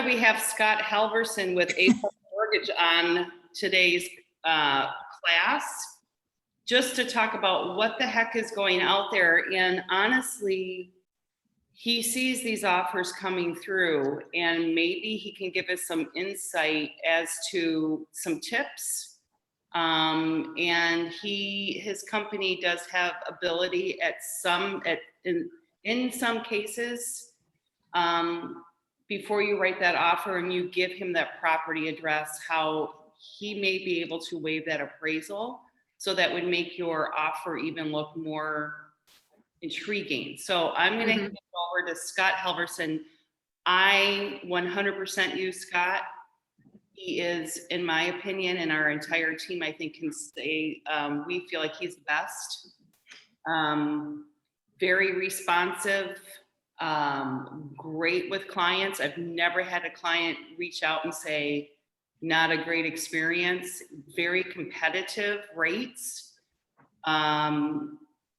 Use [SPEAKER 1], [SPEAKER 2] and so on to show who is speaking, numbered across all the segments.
[SPEAKER 1] we have Scott Halverson with A+ Mortgage on today's class, just to talk about what the heck is going out there. And honestly, he sees these offers coming through, and maybe he can give us some insight as to some tips. And his company does have ability in some cases, before you write that offer and you give him that property address, how he may be able to waive that appraisal. So that would make your offer even look more intriguing. So I'm going to hand it over to Scott Halverson. I 100% use Scott. He is, in my opinion, and our entire team, I think, can say we feel like he's the best. Very responsive, great with clients. I've never had a client reach out and say, not a great experience. Very competitive rates. And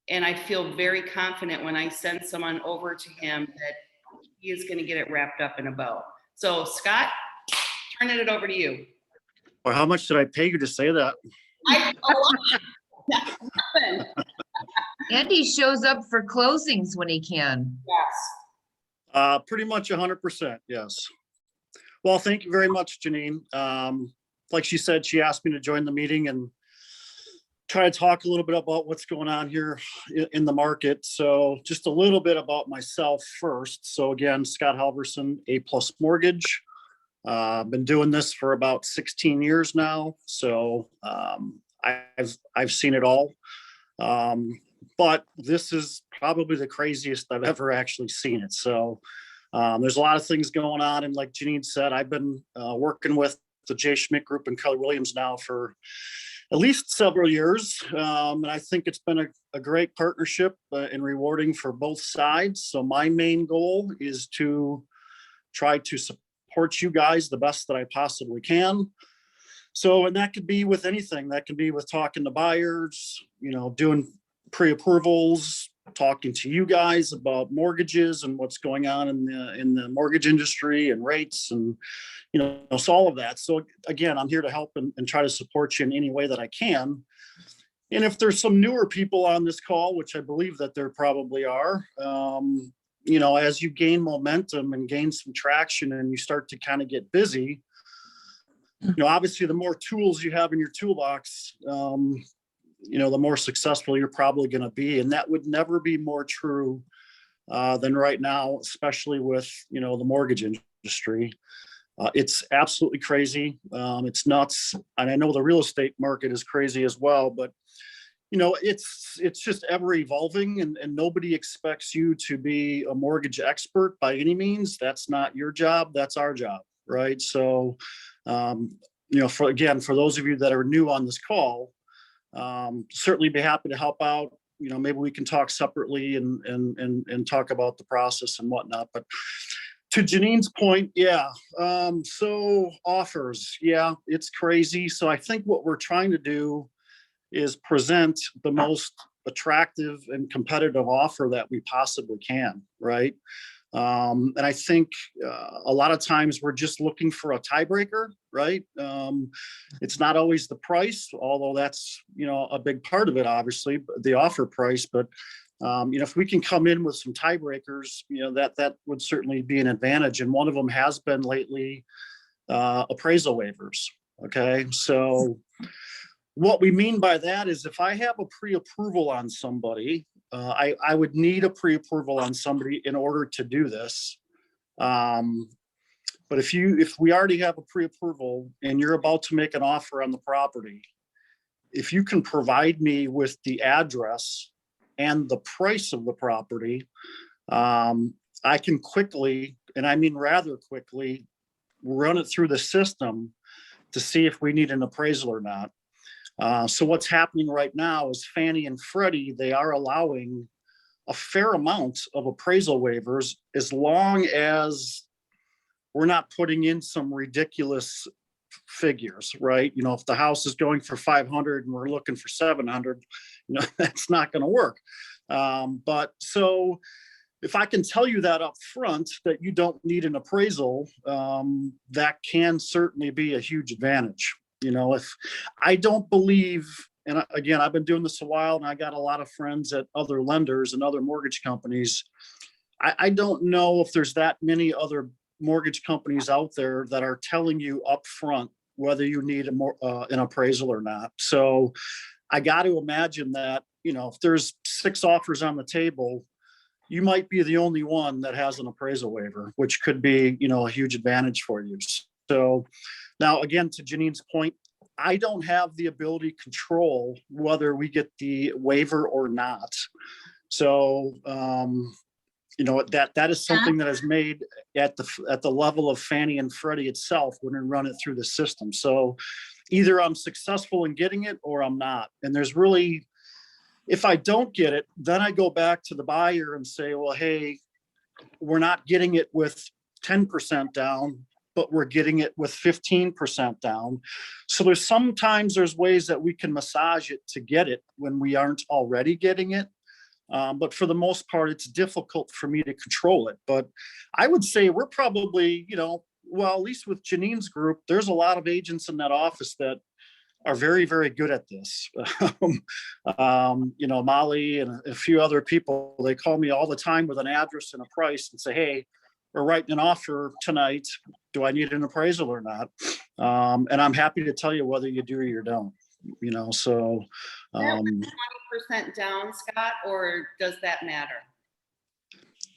[SPEAKER 1] I feel very confident when I send someone over to him that he is going to get it wrapped up in a bow. So Scott, turning it over to you.
[SPEAKER 2] Well, how much did I pay you to say that?
[SPEAKER 1] Nothing.
[SPEAKER 3] Andy shows up for closings when he can.
[SPEAKER 1] Yes.
[SPEAKER 2] Pretty much 100%. Yes. Well, thank you very much, Janine. Like she said, she asked me to join the meeting and try to talk a little bit about what's going on here in the market. So just a little bit about myself first. So again, Scott Halverson, A+ Mortgage. Been doing this for about 16 years now. So I've seen it all. But this is probably the craziest I've ever actually seen it. So there's a lot of things going on. And like Janine said, I've been working with the J. Schmidt Group and Keller Williams now for at least several years. And I think it's been a great partnership and rewarding for both sides. So my main goal is to try to support you guys the best that I possibly can. So, and that could be with anything. That could be with talking to buyers, doing pre-approvals, talking to you guys about mortgages and what's going on in the mortgage industry and rates and, so all of that. So again, I'm here to help and try to support you in any way that I can. And if there's some newer people on this call, which I believe that there probably are, as you gain momentum and gain some traction and you start to kind of get busy, obviously the more tools you have in your toolbox, the more successful you're probably going to be. And that would never be more true than right now, especially with, the mortgage industry. It's absolutely crazy. It's nuts. And I know the real estate market is crazy as well, but it's just ever evolving and nobody expects you to be a mortgage expert by any means. That's not your job. That's our job. Right. So, for those of you that are new on this call, certainly be happy to help out. Maybe we can talk separately and talk about the process and whatnot. But to Janine's point, so offers, it's crazy. So I think what we're trying to do is present the most attractive and competitive offer that we possibly can, right? And I think a lot of times we're just looking for a tiebreaker, right? It's not always the price, although that's, a big part of it, obviously, the offer price. But, if we can come in with some tiebreakers, that would certainly be an advantage. And one of them has been lately appraisal waivers. Okay. So what we mean by that is if I have a pre-approval on somebody, I would need a pre-approval on somebody in order to do this. But if we already have a pre-approval and you're about to make an offer on the property, if you can provide me with the address and the price of the property, I can quickly, and I mean rather quickly, run it through the system to see if we need an appraisal or not. So what's happening right now is Fannie and Freddie, they are allowing a fair amount of appraisal waivers as long as we're not putting in some ridiculous figures, right? If the house is going for 500 and we're looking for 700, that's not going to work. But so if I can tell you that up front, that you don't need an appraisal, that can certainly be a huge advantage. You know, if I don't believe, and again, I've been doing this a while and I got a lot of friends at other lenders and other mortgage companies. I don't know if there's that many other mortgage companies out there that are telling you up front whether you need an appraisal or not. So I got to imagine that, you know, if there's 6 offers on the table, you might be the only one that has an appraisal waiver, which could be, you know, a huge advantage for you. So now, again, to Janine's point, I don't have the ability to control whether we get the waiver or not. So, you know, that is something that is made at the level of Fannie and Freddie itself when we run it through the system. So either I'm successful in getting it or I'm not. And there's really, if I don't get it, then I go back to the buyer and say, well, hey, we're not getting it with 10% down, but we're getting it with 15% down. So there's ways that we can massage it to get it when we aren't already getting it. But for the most part, it's difficult for me to control it. But I would say we're probably, you know, well, at least with Janine's group, there's a lot of agents in that office that are very, very good at this. You know, Molly and a few other people, they call me all the time with an address and a price and say, hey, we're writing an offer tonight. Do I need an appraisal or not? And I'm happy to tell you whether you do or you don't, you know, so.
[SPEAKER 1] 20% down, Scott, or does that matter?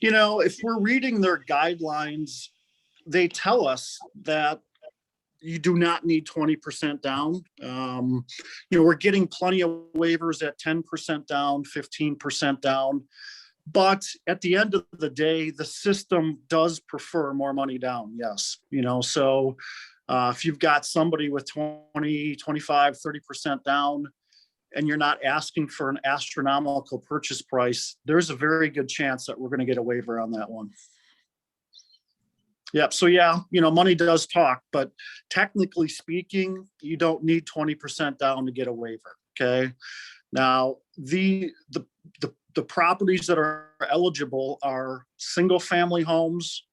[SPEAKER 2] You know, if we're reading their guidelines, they tell us that you do not need 20% down. You know, we're getting plenty of waivers at 10% down, 15% down. But at the end of the day, the system does prefer more money down. Yes. You know, so if you've got somebody with 20, 25, 30% down, and you're not asking for an astronomical purchase price, there's a very good chance that we're going to get a waiver on that one. Yep. So yeah, you know, money does talk, but technically speaking, you don't need 20% down to get a waiver. Okay. Now, the properties that are eligible are single family homes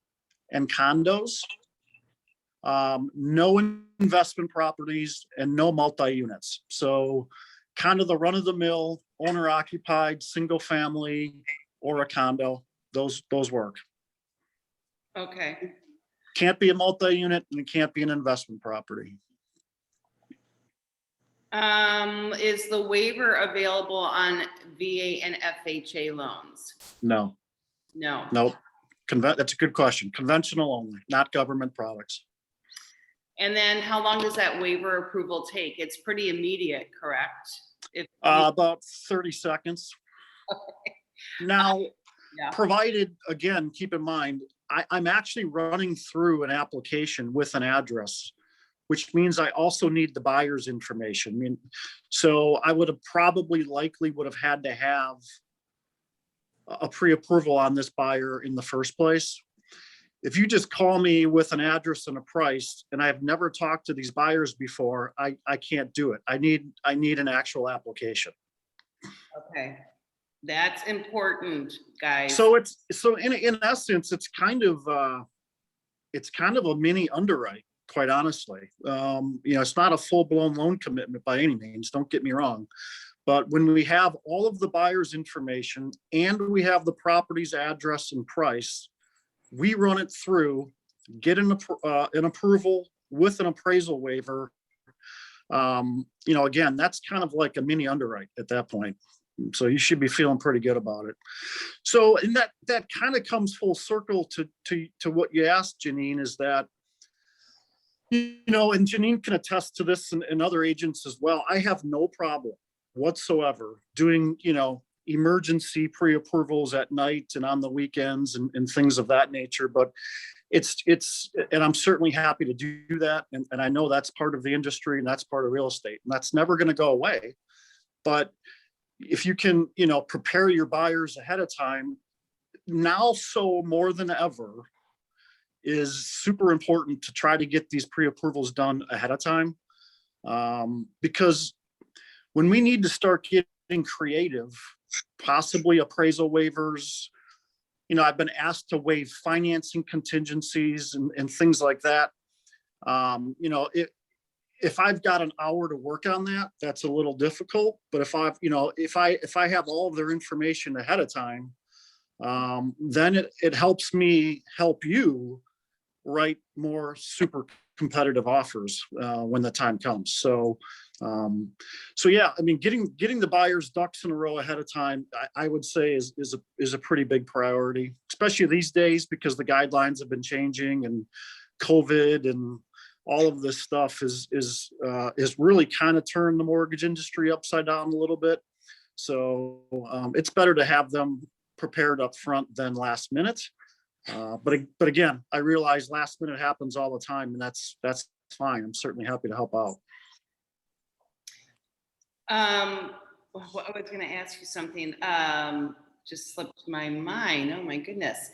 [SPEAKER 2] and condos, no investment properties and no multi-units. So kind of the run of the mill, owner occupied, single family or a condo, those work.
[SPEAKER 1] Okay.
[SPEAKER 2] Can't be a multi-unit and it can't be an investment property.
[SPEAKER 1] Is the waiver available on VA and FHA loans?
[SPEAKER 2] No.
[SPEAKER 1] No.
[SPEAKER 2] Nope. That's a good question. Conventional only, not government products.
[SPEAKER 1] And then how long does that waiver approval take? It's pretty immediate, correct?
[SPEAKER 2] About 30 seconds.
[SPEAKER 1] Okay.
[SPEAKER 2] Now,
[SPEAKER 1] Yeah.
[SPEAKER 2] provided, again, keep in mind, I'm actually running through an application with an address, which means I also need the buyer's information. I mean, so I would have likely would have had to have a pre-approval on this buyer in the first place. If you just call me with an address and a price, and I've never talked to these buyers before, I can't do it. I need an actual application.
[SPEAKER 1] Okay. That's important, guys.
[SPEAKER 2] So in essence, it's kind of a mini underwrite, quite honestly. You know, it's not a full-blown loan commitment by any means, don't get me wrong. But when we have all of the buyer's information and we have the property's address and price, we run it through, get an approval with an appraisal waiver. You know, again, that's kind of like a mini underwrite at that point. So you should be feeling pretty good about it. So, and that kind of comes full circle to what you asked, Janine, is that, you know, and Janine can attest to this and other agents as well. I have no problem whatsoever doing, you know, emergency pre-approvals at night and on the weekends and things of that nature. But and I'm certainly happy to do that. And I know that's part of the industry and that's part of real estate and that's never going to go away. But if you can, you know, prepare your buyers ahead of time, now so more than ever is super important to try to get these pre-approvals done ahead of time. Because when we need to start getting creative, possibly appraisal waivers, I've been asked to waive financing contingencies and things like that. If I've got an hour to work on that, that's a little difficult. But if I have all of their information ahead of time, then it helps me help you write more super competitive offers when the time comes. So yeah, I mean, getting the buyers ducks in a row ahead of time, I would say is a pretty big priority, especially these days because the guidelines have been changing and COVID and all of this stuff is really kind of turned the mortgage industry upside down a little bit. So it's better to have them prepared up front than last minute. But again, I realize last minute happens all the time, and that's fine. I'm certainly happy to help out.
[SPEAKER 1] I was going to ask you something. Just slipped my mind. Oh my goodness.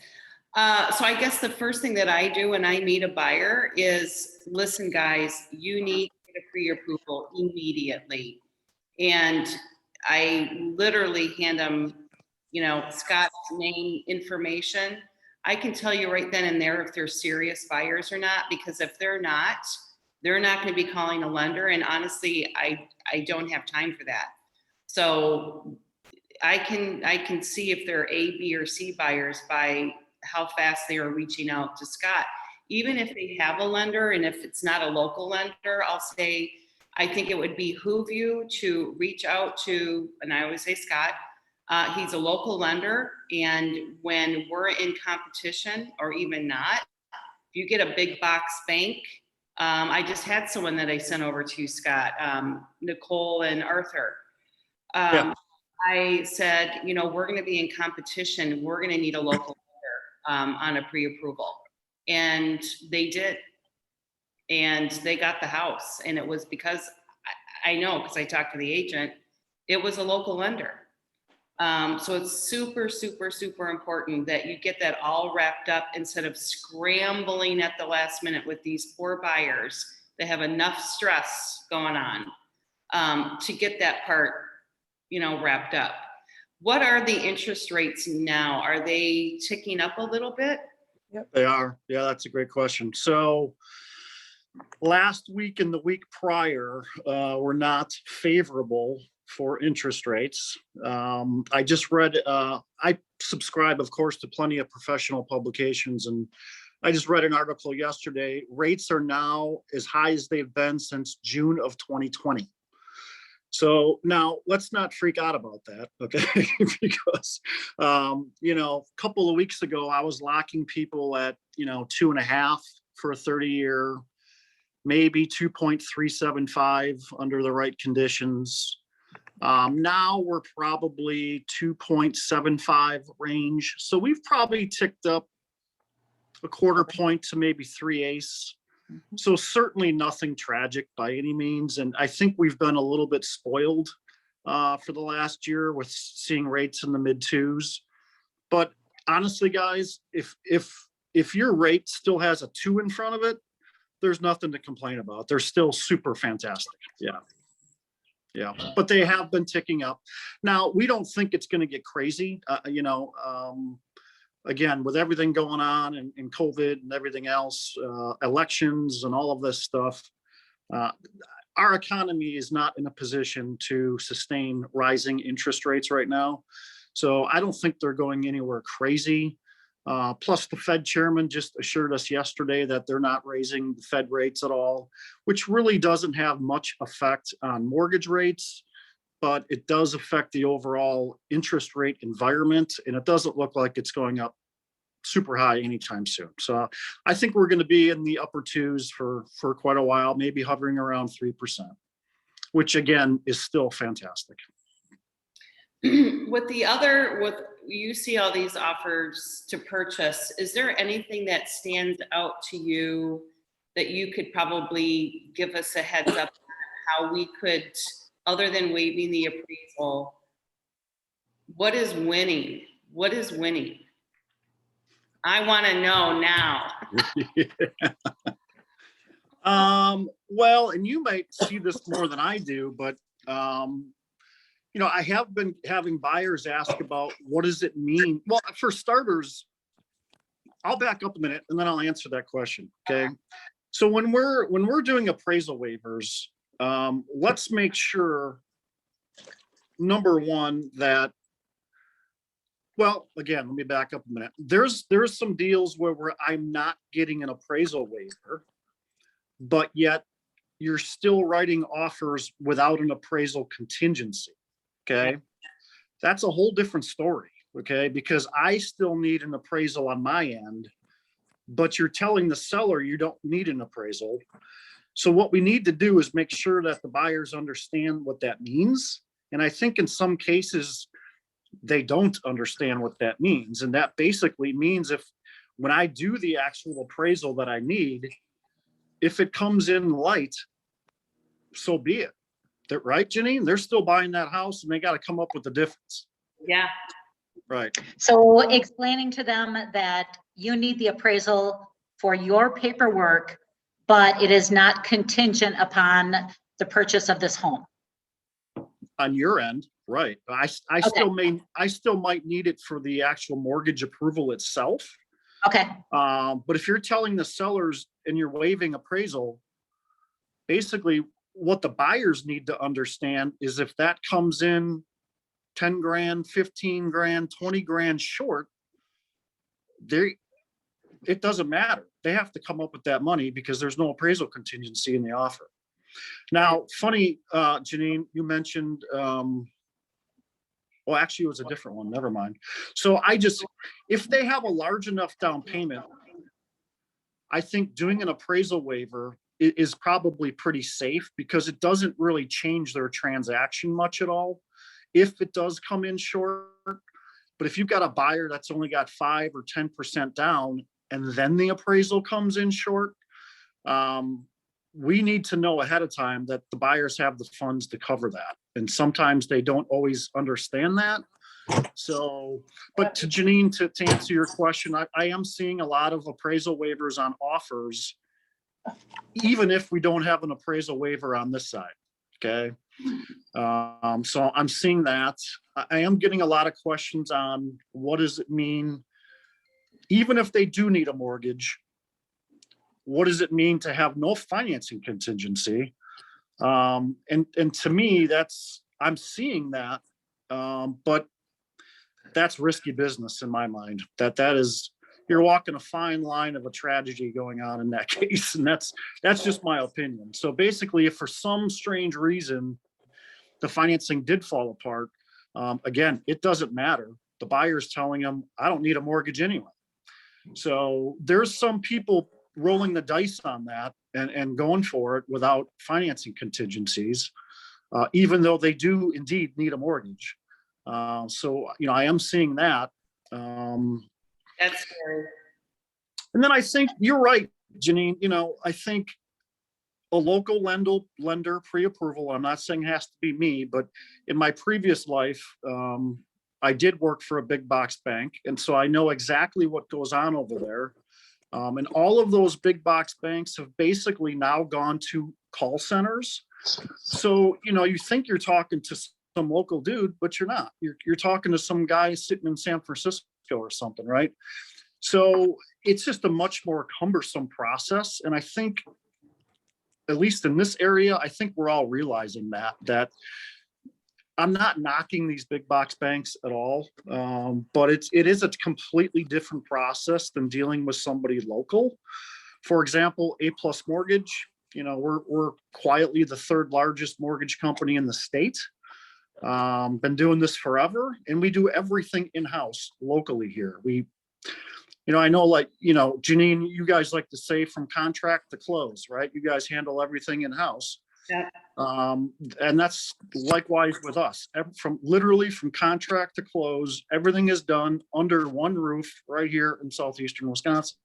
[SPEAKER 1] So I guess the first thing that I do when I meet a buyer is, listen, guys, you need to get a pre-approval immediately. And I literally hand them, Scott's name information. I can tell you right then and there if they're serious buyers or not, because if they're not going to be calling a lender. And honestly, I don't have time for that. So I can see if they're A, B, or C buyers by how fast they are reaching out to Scott. Even if they have a lender and if it's not a local lender, I'll say, I think it would behoove you to reach out to, and I always say Scott, he's a local lender. And when we're in competition or even not, if you get a big box bank, I just had someone that I sent over to Scott, Nicole and Arthur.
[SPEAKER 2] Yeah.
[SPEAKER 1] I said, we're going to be in competition. We're going to need a local lender on a pre-approval. And they did. And they got the house. And it was because I know, because I talked to the agent, it was a local lender. So it's super, super, super important that you get that all wrapped up instead of scrambling at the last minute with these poor buyers that have enough stress going on to get that part, wrapped up. What are the interest rates now? Are they ticking up a little bit?
[SPEAKER 2] Yep. They are. Yeah, that's a great question. So last week and the week prior were not favorable for interest rates. I just read, I subscribe, of course, to plenty of professional publications, and I just read an article yesterday. Rates are now as high as they've been since June of 2020. So now let's not freak out about that, okay? Because, a couple of weeks ago, I was locking people at, 2.5 for a 30-year, maybe 2.375 under the right conditions. Now we're probably 2.75 range. So we've probably ticked up a quarter point to maybe 3/8. So certainly nothing tragic by any means. And I think we've been a little bit spoiled for the last year with seeing rates in the mid 2s. But honestly, guys, if your rate still has a 2 in front of it, there's nothing to complain about. They're still super fantastic. Yeah. Yeah, but they have been ticking up. Now, we don't think it's going to get crazy. Again, with everything going on and COVID and everything else, elections and all of this stuff, our economy is not in a position to sustain rising interest rates right now. So I don't think they're going anywhere crazy. Plus, the Fed chairman just assured us yesterday that they're not raising the Fed rates at all, which really doesn't have much effect on mortgage rates, but it does affect the overall interest rate environment, and it doesn't look like it's going up super high anytime soon. So I think we're going to be in the upper 2s for quite a while, maybe hovering around 3%, which again is still fantastic.
[SPEAKER 1] With you see all these offers to purchase, is there anything that stands out to you that you could probably give us a heads up on how we could, other than waiving the appraisal, what is winning? What is winning? I want to know now.
[SPEAKER 2] Well, and you might see this more than I do, but I have been having buyers ask about what does it mean? Well, for starters, I'll back up a minute and then I'll answer that question. Okay. So when we're doing appraisal waivers, let's make sure, number one, that, well, again, let me back up a minute. There's some deals where I'm not getting an appraisal waiver, but yet you're still writing offers without an appraisal contingency. Okay. That's a whole different story. Okay. Because I still need an appraisal on my end, but you're telling the seller you don't need an appraisal. So what we need to do is make sure that the buyers understand what that means. And I think in some cases, they don't understand what that means. And that basically means when I do the actual appraisal that I need, if it comes in light, so be it. Right, Janine? They're still buying that house and they got to come up with the difference.
[SPEAKER 1] Yeah.
[SPEAKER 2] Right.
[SPEAKER 4] So explaining to them that you need the appraisal for your paperwork, but it is not contingent upon the purchase of this home.
[SPEAKER 2] On your end, right. I still might need it for the actual mortgage approval itself.
[SPEAKER 4] Okay.
[SPEAKER 2] But if you're telling the sellers and you're waiving appraisal, basically what the buyers need to understand is if that comes in 10 grand, 15 grand, 20 grand short, it doesn't matter. They have to come up with that money because there's no appraisal contingency in the offer. Now, funny, Janine, you mentioned, well, actually it was a different one. Never mind. So if they have a large enough down payment, I think doing an appraisal waiver is probably pretty safe because it doesn't really change their transaction much at all. If it does come in short, but if you've got a buyer that's only got 5 or 10% down and then the appraisal comes in short, we need to know ahead of time that the buyers have the funds to cover that. And sometimes they don't always understand that. So, but to Janine, to answer your question, I am seeing a lot of appraisal waivers on offers, even if we don't have an appraisal waiver on this side. Okay. So I'm seeing that. I am getting a lot of questions on what does it mean, even if they do need a mortgage, what does it mean to have no financing contingency? And to me, I'm seeing that, but that's risky business in my mind. That is, you're walking a fine line of a tragedy going on in that case. And that's just my opinion. So basically, if for some strange reason, the financing did fall apart, again, it doesn't matter. The buyer's telling them, I don't need a mortgage anyway. So there's some people rolling the dice on that and going for it without financing contingencies, even though they do indeed need a mortgage. So, I am seeing that.
[SPEAKER 1] That's scary.
[SPEAKER 2] And then I think you're right, Janine. I think a local lender pre-approval, I'm not saying it has to be me, but in my previous life, I did work for a big box bank. And so I know exactly what goes on over there. And all of those big box banks have basically now gone to call centers. So, you think you're talking to some local dude, but you're not. You're talking to some guy sitting in San Francisco or something, right? So it's just a much more cumbersome process. And I think, at least in this area, I think we're all realizing that I'm not knocking these big box banks at all, but it is a completely different process than dealing with somebody local. For example, A+ Mortgage, we're quietly the 3rd largest mortgage company in the state. Been doing this forever, and we do everything in-house locally here. I know, Janine, you guys like to say from contract to close, right? You guys handle everything in-house.
[SPEAKER 1] Yeah.
[SPEAKER 2] And that's likewise with us. Literally from contract to close, everything is done under one roof right here in southeastern Wisconsin.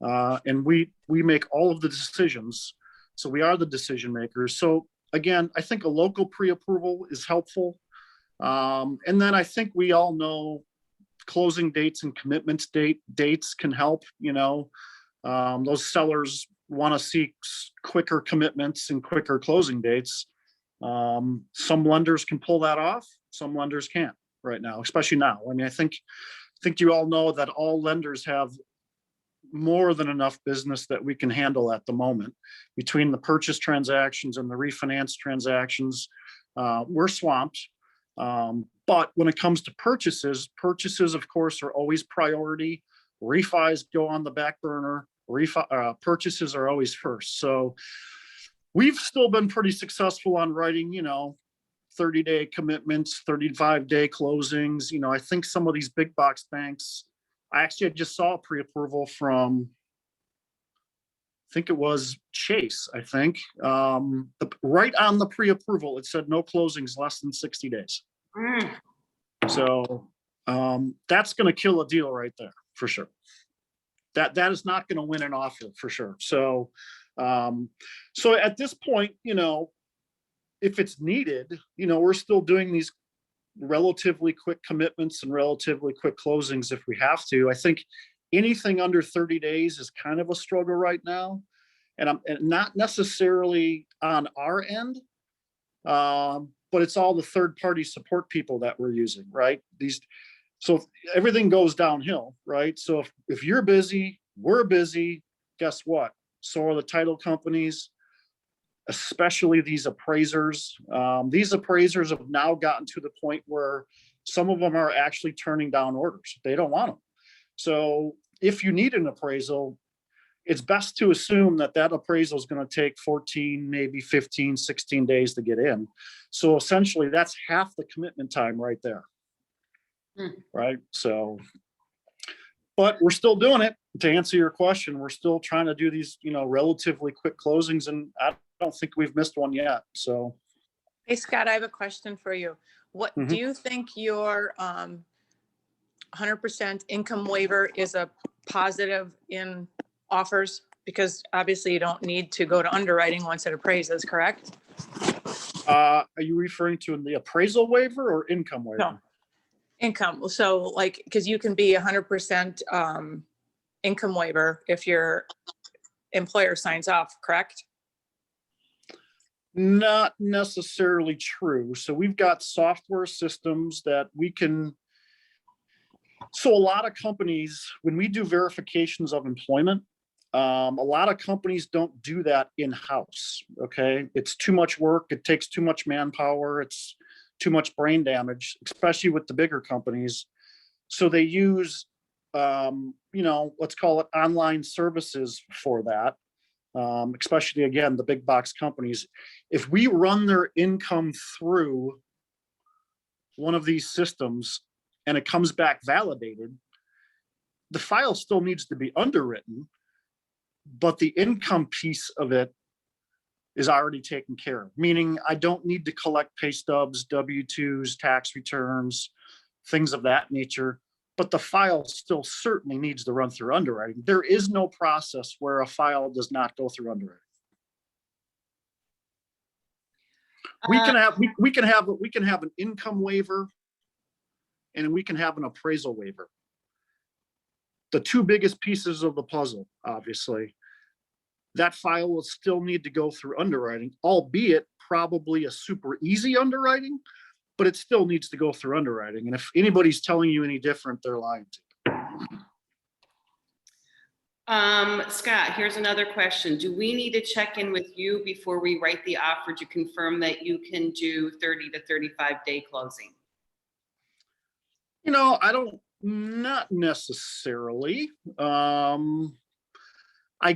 [SPEAKER 2] And we make all of the decisions. So we are the decision makers. So again, I think a local pre-approval is helpful. And then I think we all know closing dates and commitments dates can help. Those sellers want to see quicker commitments and quicker closing dates. Some lenders can pull that off, some lenders can't right now, especially now. I mean, I think you all know that all lenders have more than enough business that we can handle at the moment. Between the purchase transactions and the refinance transactions, we're swamped. But when it comes to purchases, of course, are always priority. Refis go on the back burner. Purchases are always first. So we've still been pretty successful on writing, 30-day commitments, 35-day closings. I think some of these big box banks, I just saw a pre-approval from, I think it was Chase, I think. Right on the pre-approval, it said no closings less than 60 days. So that's going to kill a deal right there for sure. That is not going to win an offer for sure. So at this point, if it's needed, we're still doing these relatively quick commitments and relatively quick closings if we have to. I think anything under 30 days is kind of a struggle right now. And not necessarily on our end, but it's all the third-party support people that we're using, right? So everything goes downhill, right? So if you're busy, we're busy, guess what? So are the title companies, especially these appraisers. These appraisers have now gotten to the point where some of them are actually turning down orders. They don't want them. So if you need an appraisal, it's best to assume that appraisal is going to take 14, maybe 15, 16 days to get in. So essentially that's half the commitment time right there. Right. So, but we're still doing it. To answer your question, we're still trying to do these, relatively quick closings, and I don't think we've missed one yet. So,
[SPEAKER 5] hey Scott, I have a question for you. What do you think your 100% income waiver is a positive in offers? Because obviously you don't need to go to underwriting once it appraises, correct?
[SPEAKER 2] Are you referring to the appraisal waiver or income waiver?
[SPEAKER 5] No. Income. So because you can be 100% income waiver if your employer signs off, correct?
[SPEAKER 2] Not necessarily true. So we've got software systems that we can. So a lot of companies, when we do verifications of employment, a lot of companies don't do that in-house. Okay. It's too much work. It takes too much manpower. It's too much brain damage, especially with the bigger companies. So they use, let's call it online services for that. Especially again, the big box companies. If we run their income through one of these systems and it comes back validated, the file still needs to be underwritten, but the income piece of it is already taken care of. Meaning I don't need to collect pay stubs, W-2s, tax returns, things of that nature. But the file still certainly needs to run through underwriting. There is no process where a file does not go through underwriting. We can have an income waiver, and we can have an appraisal waiver. The two biggest pieces of the puzzle, obviously. That file will still need to go through underwriting, albeit probably a super easy underwriting, but it still needs to go through underwriting. And if anybody's telling you any different, they're lying to you.
[SPEAKER 1] Scott, here's another question. Do we need to check in with you before we write the offer to confirm that you can do 30 to 35-day closing?
[SPEAKER 2] Not necessarily. I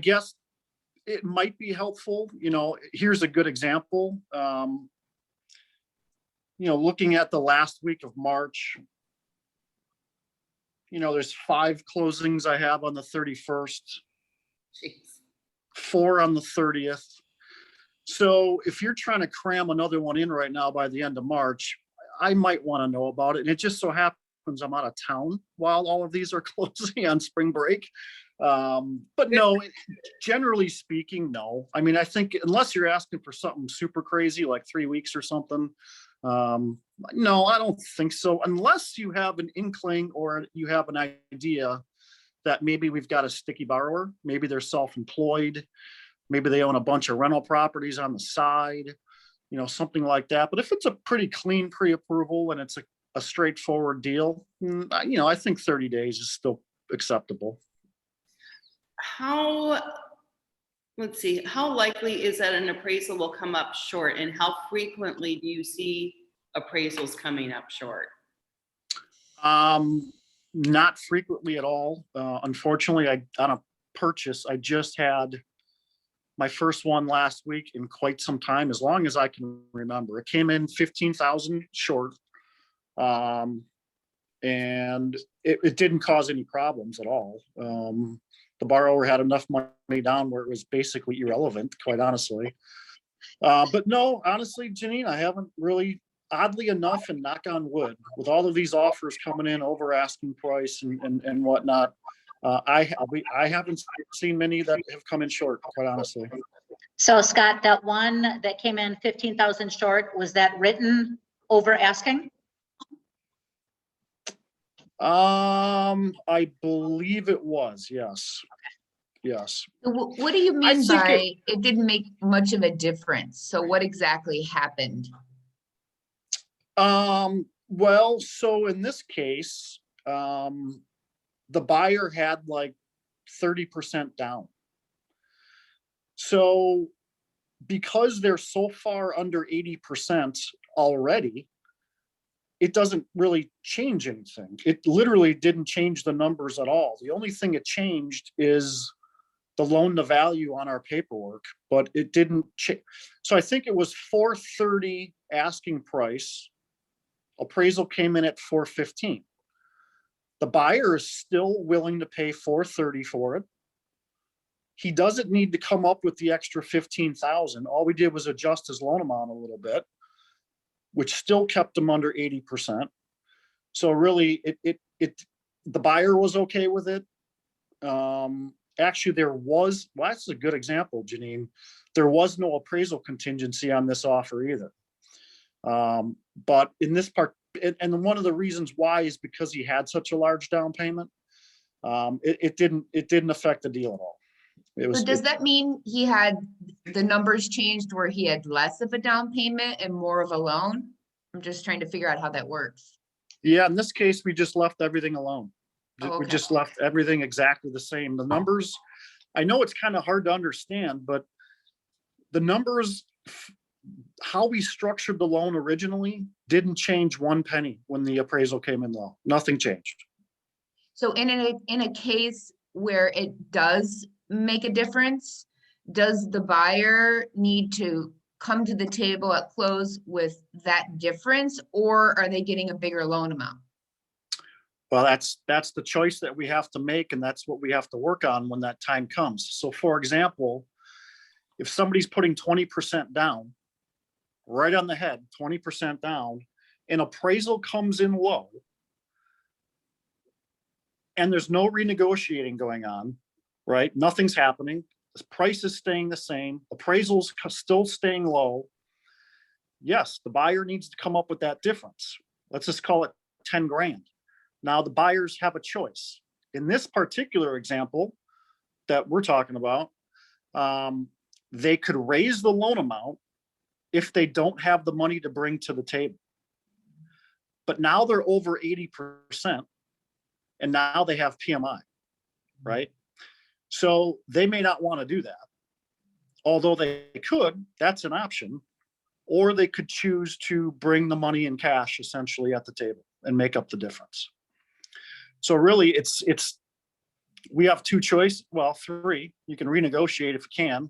[SPEAKER 2] guess it might be helpful. Here's a good example. Looking at the last week of March, there's 5 closings I have on the 31st,
[SPEAKER 1] Jeez.
[SPEAKER 2] 4 on the 30th. So if you're trying to cram another one in right now by the end of March, I might want to know about it. And it just so happens I'm out of town while all of these are closing on spring break. But no, generally speaking, no. I mean, I think unless you're asking for something super crazy, like 3 weeks or something, no, I don't think so. Unless you have an inkling or you have an idea that maybe we've got a sticky borrower, maybe they're self-employed, maybe they own a bunch of rental properties on the side. something like that. But if it's a pretty clean pre-approval and it's a straightforward deal, I think 30 days is still acceptable.
[SPEAKER 1] Let's see, how likely is that an appraisal will come up short, and how frequently do you see appraisals coming up short?
[SPEAKER 2] Not frequently at all. Unfortunately, on a purchase, I just had my first one last week in quite some time, as long as I can remember. It came in 15,000 short. And it didn't cause any problems at all. The borrower had enough money down where it was basically irrelevant, quite honestly. But no, honestly, Janine, I haven't really, oddly enough, and knock on wood, with all of these offers coming in over asking price and whatnot, I haven't seen many that have come in short, quite honestly.
[SPEAKER 4] So Scott, that one that came in 15,000 short, was that written over asking?
[SPEAKER 2] I believe it was, yes. Yes.
[SPEAKER 3] What do you
[SPEAKER 2] I
[SPEAKER 3] mean
[SPEAKER 2] think
[SPEAKER 3] by it didn't make much of a difference? So what exactly happened?
[SPEAKER 2] Well, so in this case, the buyer had like 30% down. So because they're so far under 80% already, it doesn't really change anything. It literally didn't change the numbers at all. The only thing it changed is the loan to value on our paperwork, but it didn't change. So I think it was 430 asking price. Appraisal came in at 415. The buyer is still willing to pay 430 for it. He doesn't need to come up with the extra 15,000. All we did was adjust his loan amount a little bit, which still kept him under 80%. So really, the buyer was okay with it. Actually, well, that's a good example, Janine. There was no appraisal contingency on this offer either. But in this part, and one of the reasons why is because he had such a large down payment. It didn't affect the deal at all.
[SPEAKER 3] So does that mean he had the numbers changed where he had less of a down payment and more of a loan? I'm just trying to figure out how that works.
[SPEAKER 2] Yeah, in this case, we just left everything alone.
[SPEAKER 3] Oh,
[SPEAKER 2] We
[SPEAKER 3] okay.
[SPEAKER 2] just left everything exactly the same. The numbers, I know it's kind of hard to understand, but the numbers, how we structured the loan originally didn't change one penny when the appraisal came in low. Nothing changed.
[SPEAKER 3] So in a case where it does make a difference, does the buyer need to come to the table at close with that difference, or are they getting a bigger loan amount?
[SPEAKER 2] Well, that's the choice that we have to make, and that's what we have to work on when that time comes. So for example, if somebody's putting 20% down, right on the head, 20% down, an appraisal comes in low, and there's no renegotiating going on, right? Nothing's happening. The price is staying the same. Appraisals still staying low. Yes, the buyer needs to come up with that difference. Let's just call it 10 grand. Now the buyers have a choice. In this particular example that we're talking about, they could raise the loan amount if they don't have the money to bring to the table. But now they're over 80%, and now they have PMI, right? So they may not want to do that. Although they could, that's an option. Or they could choose to bring the money in cash essentially at the table and make up the difference. So really we have two choices, well, three. You can renegotiate if you can.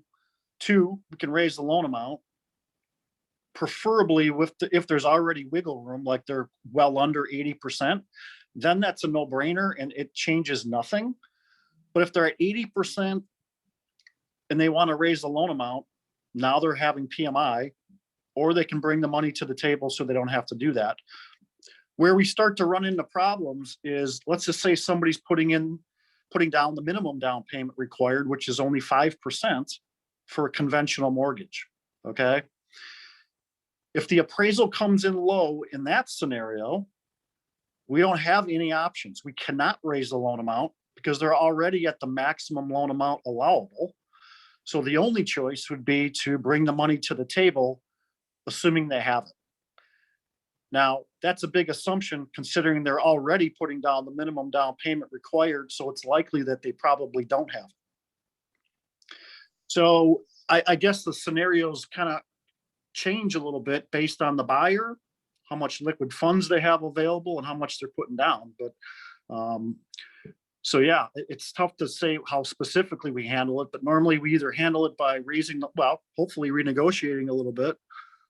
[SPEAKER 2] Two, we can raise the loan amount, preferably if there's already wiggle room, like they're well under 80%, then that's a no-brainer and it changes nothing. But if they're at 80% and they want to raise the loan amount, now they're having PMI, or they can bring the money to the table so they don't have to do that. Where we start to run into problems is, let's just say somebody's putting down the minimum down payment required, which is only 5% for a conventional mortgage, okay? If the appraisal comes in low in that scenario, we don't have any options. We cannot raise the loan amount because they're already at the maximum loan amount allowable. So the only choice would be to bring the money to the table, assuming they have it. Now, that's a big assumption considering they're already putting down the minimum down payment required, so it's likely that they probably don't have it. So I guess the scenarios kind of change a little bit based on the buyer, how much liquid funds they have available and how much they're putting down. But so yeah, it's tough to say how specifically we handle it, but normally we either handle it by raising, well, hopefully renegotiating a little bit,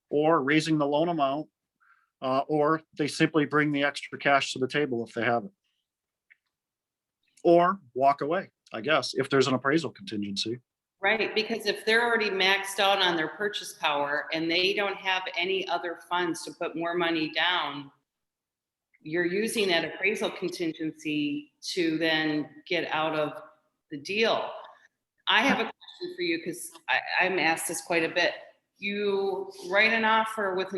[SPEAKER 2] or raising the loan amount, or they simply bring the extra cash to the table if they have it. Or walk away, I guess, if there's an appraisal contingency.
[SPEAKER 1] Right, because if they're already maxed out on their purchase power and they don't have any other funds to put more money down, you're using that appraisal contingency to then get out of the deal. I have a question for you because I'm asked this quite a bit. You write an offer with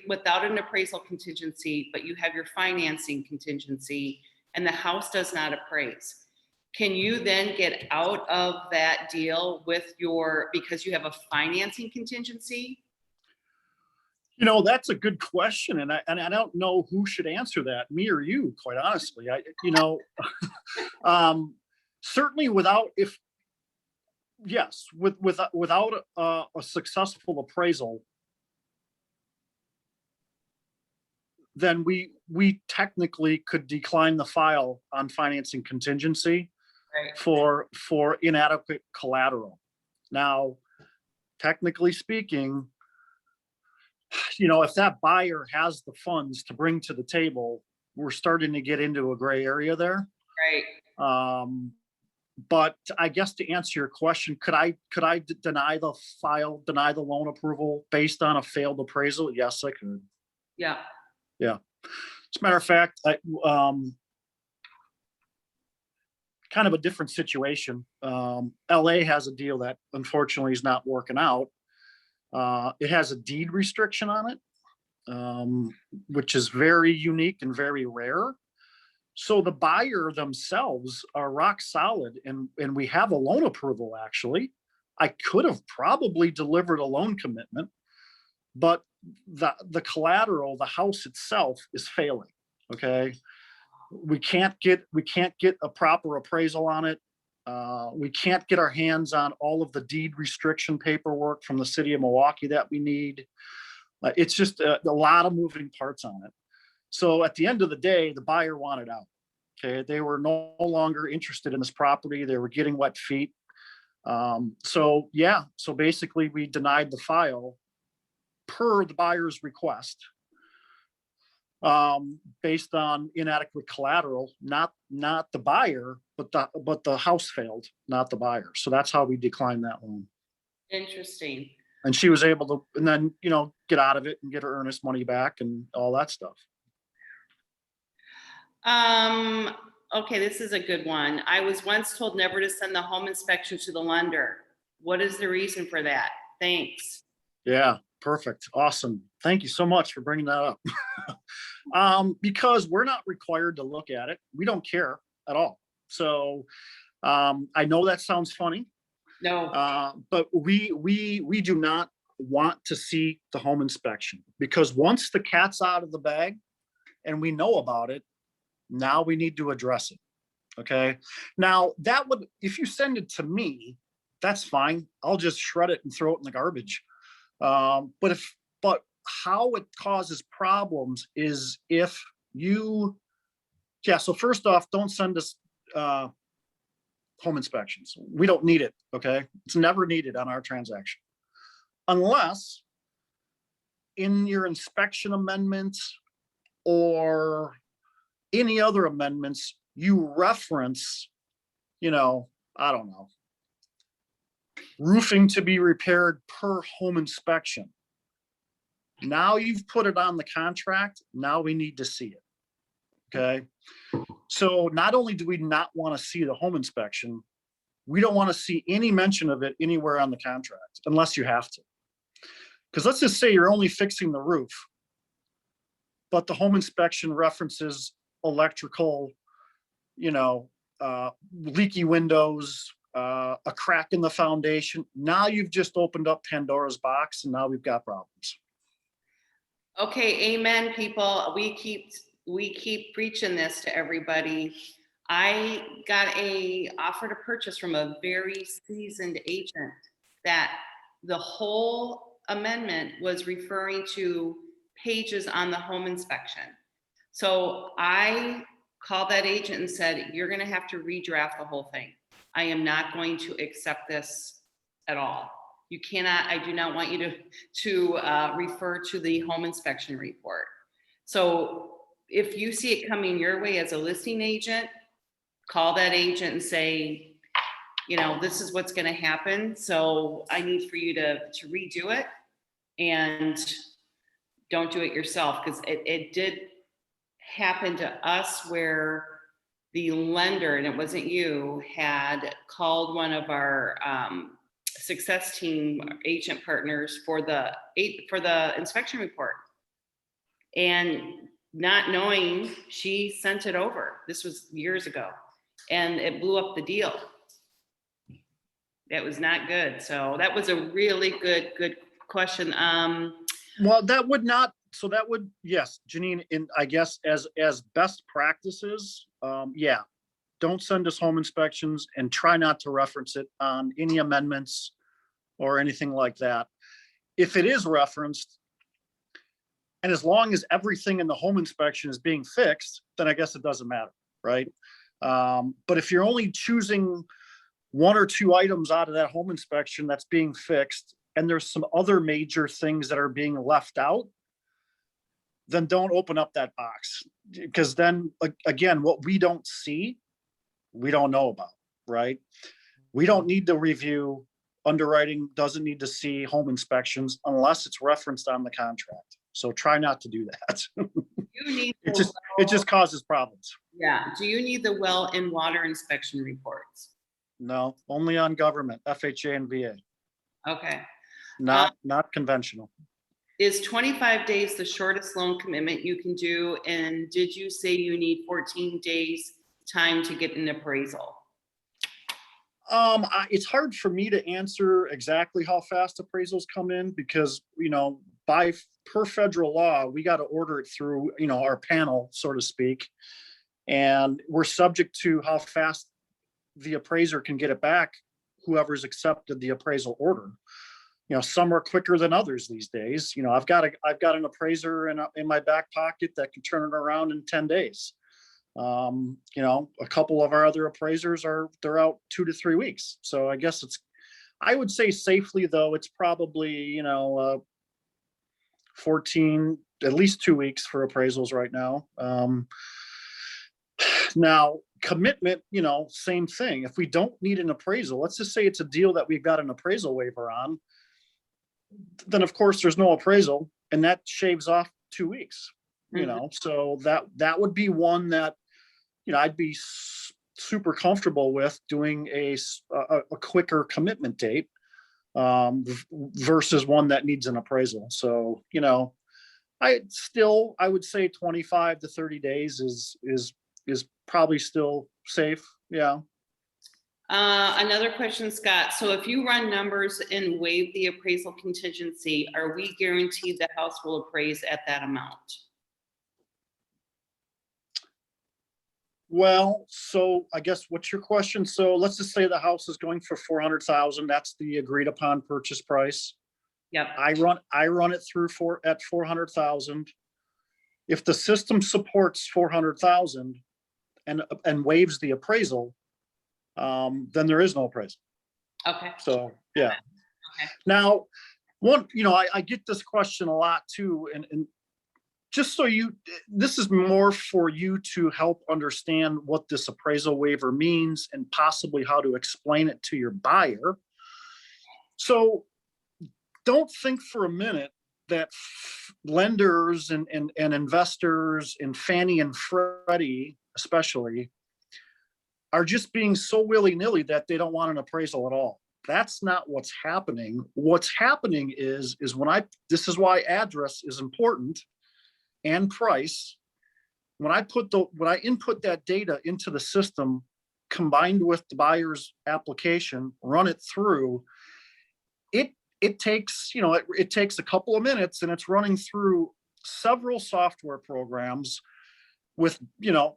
[SPEAKER 1] without an appraisal contingency, but you have your financing contingency and the house does not appraise. Can you then get out of that deal with because you have a financing contingency?
[SPEAKER 2] You know, that's a good question. And I don't know who should answer that, me or you, quite honestly. Certainly without a successful appraisal, then we technically could decline the file on financing contingency.
[SPEAKER 1] Right.
[SPEAKER 2] For inadequate collateral. Now, technically speaking, if that buyer has the funds to bring to the table, we're starting to get into a gray area there.
[SPEAKER 1] Right.
[SPEAKER 2] But I guess to answer your question, could I deny the loan approval based on a failed appraisal? Yes, I could.
[SPEAKER 1] Yeah.
[SPEAKER 2] Yeah. As a matter of fact, kind of a different situation. LA has a deal that unfortunately is not working out. It has a deed restriction on it, which is very unique and very rare. So the buyer themselves are rock solid, and we have a loan approval. Actually, I could have probably delivered a loan commitment, but the collateral, the house itself, is failing. Okay. We can't get a proper appraisal on it. We can't get our hands on all of the deed restriction paperwork from the city of Milwaukee that we need. It's just a lot of moving parts on it. So at the end of the day, the buyer wanted out. Okay, they were no longer interested in this property. They were getting wet feet. So basically we denied the file per the buyer's request. Based on inadequate collateral, not the buyer, but the house failed, not the buyer. So that's how we declined that loan.
[SPEAKER 1] Interesting.
[SPEAKER 2] And she was able to, and then, get out of it and get her earnest money back and all that stuff.
[SPEAKER 1] Okay, this is a good one. I was once told never to send the home inspection to the lender. What is the reason for that? Thanks.
[SPEAKER 2] Yeah, perfect. Awesome. Thank you so much for bringing that up. Because we're not required to look at it. We don't care at all. So I know that sounds funny.
[SPEAKER 1] No.
[SPEAKER 2] But we do not want to see the home inspection, because once the cat's out of the bag and we know about it, now we need to address it. Okay. Now if you send it to me, that's fine. I'll just shred it and throw it in the garbage. But how it causes problems is if so first off, don't send us home inspections. We don't need it. Okay. It's never needed on our transaction. Unless in your inspection amendments or any other amendments, you reference, I don't know, roofing to be repaired per home inspection. Now you've put it on the contract. Now we need to see it. Okay. So not only do we not want to see the home inspection, we don't want to see any mention of it anywhere on the contract unless you have to. Because let's just say you're only fixing the roof, but the home inspection references electrical, leaky windows, a crack in the foundation. Now you've just opened up Pandora's box, and now we've got problems.
[SPEAKER 1] Okay, amen, people. We keep preaching this to everybody. I got a offer to purchase from a very seasoned agent that the whole amendment was referring to pages on the home inspection. So I called that agent and said, you're gonna have to redraft the whole thing. I am not going to accept this at all. You cannot, I do not want you to refer to the home inspection report. So if you see it coming your way as a listing agent, call that agent and say, you know, this is what's gonna happen. So I need for you to redo it, and don't do it yourself, because it did happen to us where the lender, and it wasn't you, had called one of our success team agent partners for the inspection report. And not knowing, she sent it over. This was years ago, and it blew up the deal. That was not good. So that was a really good question.
[SPEAKER 2] Well, that would not, so that would, yes, Janine, I guess as best practices, yeah. Don't send us home inspections and try not to reference it on any amendments or anything like that. If it is referenced, and as long as everything in the home inspection is being fixed, then I guess it doesn't matter, right? But if you're only choosing one or two items out of that home inspection that's being fixed, and there's some other major things that are being left out, then don't open up that box. Because then, again, what we don't see, we don't know about, right? We don't need to review, underwriting doesn't need to see home inspections unless it's referenced on the contract. So try not to do that.
[SPEAKER 1] You need
[SPEAKER 2] It just causes problems.
[SPEAKER 1] Yeah. Do you need the well and water inspection reports?
[SPEAKER 2] No, only on government, FHA and VA,
[SPEAKER 1] Okay.
[SPEAKER 2] not conventional.
[SPEAKER 1] Is 25 days the shortest loan commitment you can do? And did you say you need 14 days time to get an appraisal?
[SPEAKER 2] It's hard for me to answer exactly how fast appraisals come in because, you know, per federal law, we got to order it through, you know, our panel, so to speak. And we're subject to how fast the appraiser can get it back, whoever's accepted the appraisal order. You know, some are quicker than others these days. You know, I've got an appraiser in my back pocket that can turn it around in 10 days. You know, a couple of our other appraisers they're out 2 to 3 weeks. So I guess I would say safely though, it's probably, you know, 14, at least 2 weeks for appraisals right now. Now commitment, you know, same thing. If we don't need an appraisal, let's just say it's a deal that we've got an appraisal waiver on, then of course there's no appraisal and that shaves off 2 weeks, you know? So that would be one that, you know, I'd be super comfortable with doing a quicker commitment date versus one that needs an appraisal. So, you know, I would say 25 to 30 days is probably still safe. Yeah.
[SPEAKER 1] Another question, Scott. So if you run numbers and waive the appraisal contingency, are we guaranteed the house will appraise at that amount?
[SPEAKER 2] Well, so I guess what's your question? So let's just say the house is going for 400,000. That's the agreed upon purchase price.
[SPEAKER 1] Yep.
[SPEAKER 2] I run it through at 400,000. If the system supports 400,000 and waives the appraisal, then there is no appraisal.
[SPEAKER 1] Okay.
[SPEAKER 2] So, yeah.
[SPEAKER 1] Okay.
[SPEAKER 2] Now, you know, I get this question a lot too, and just so this is more for you to help understand what this appraisal waiver means and possibly how to explain it to your buyer. So don't think for a minute that lenders and investors and Fannie and Freddie especially are just being so willy-nilly that they don't want an appraisal at all. That's not what's happening. What's happening is this is why address is important and price. When I input that data into the system combined with the buyer's application, run it through, it takes, you know, it takes a couple of minutes and it's running through several software programs with,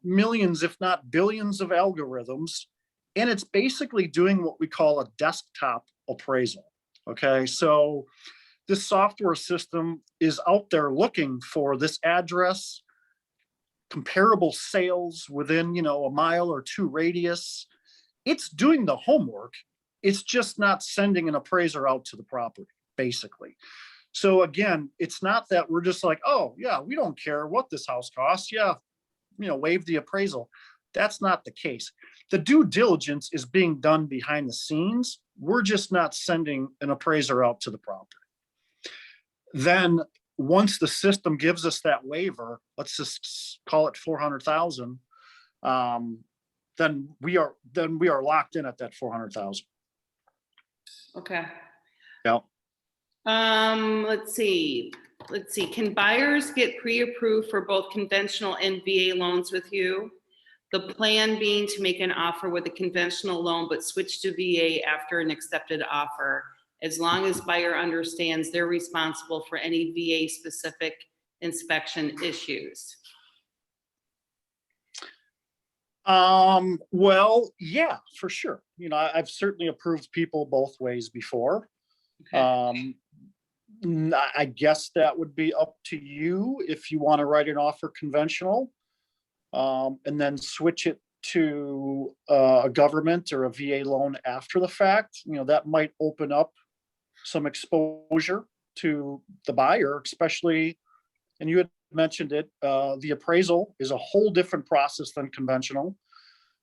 [SPEAKER 2] millions, if not billions of algorithms. And it's basically doing what we call a desktop appraisal. Okay, so this software system is out there looking for this address, comparable sales within, a mile or two radius. It's doing the homework. It's just not sending an appraiser out to the property, basically. So again, it's not that we're just like, oh yeah, we don't care what this house costs. Yeah, waive the appraisal. That's not the case. The due diligence is being done behind the scenes. We're just not sending an appraiser out to the property. Then once the system gives us that waiver, let's just call it 400,000. Then we are locked in at that 400,000.
[SPEAKER 1] Okay.
[SPEAKER 2] Yeah.
[SPEAKER 1] Let's see. Can buyers get pre-approved for both conventional and VA loans with you? The plan being to make an offer with a conventional loan, but switch to VA after an accepted offer, as long as buyer understands they're responsible for any VA specific inspection issues.
[SPEAKER 2] Well, yeah, for sure. I've certainly approved people both ways before.
[SPEAKER 1] Okay.
[SPEAKER 2] I guess that would be up to you if you want to write an offer conventional, and then switch it to a government or a VA loan after the fact. That might open up some exposure to the buyer, especially, and you had mentioned it, the appraisal is a whole different process than conventional.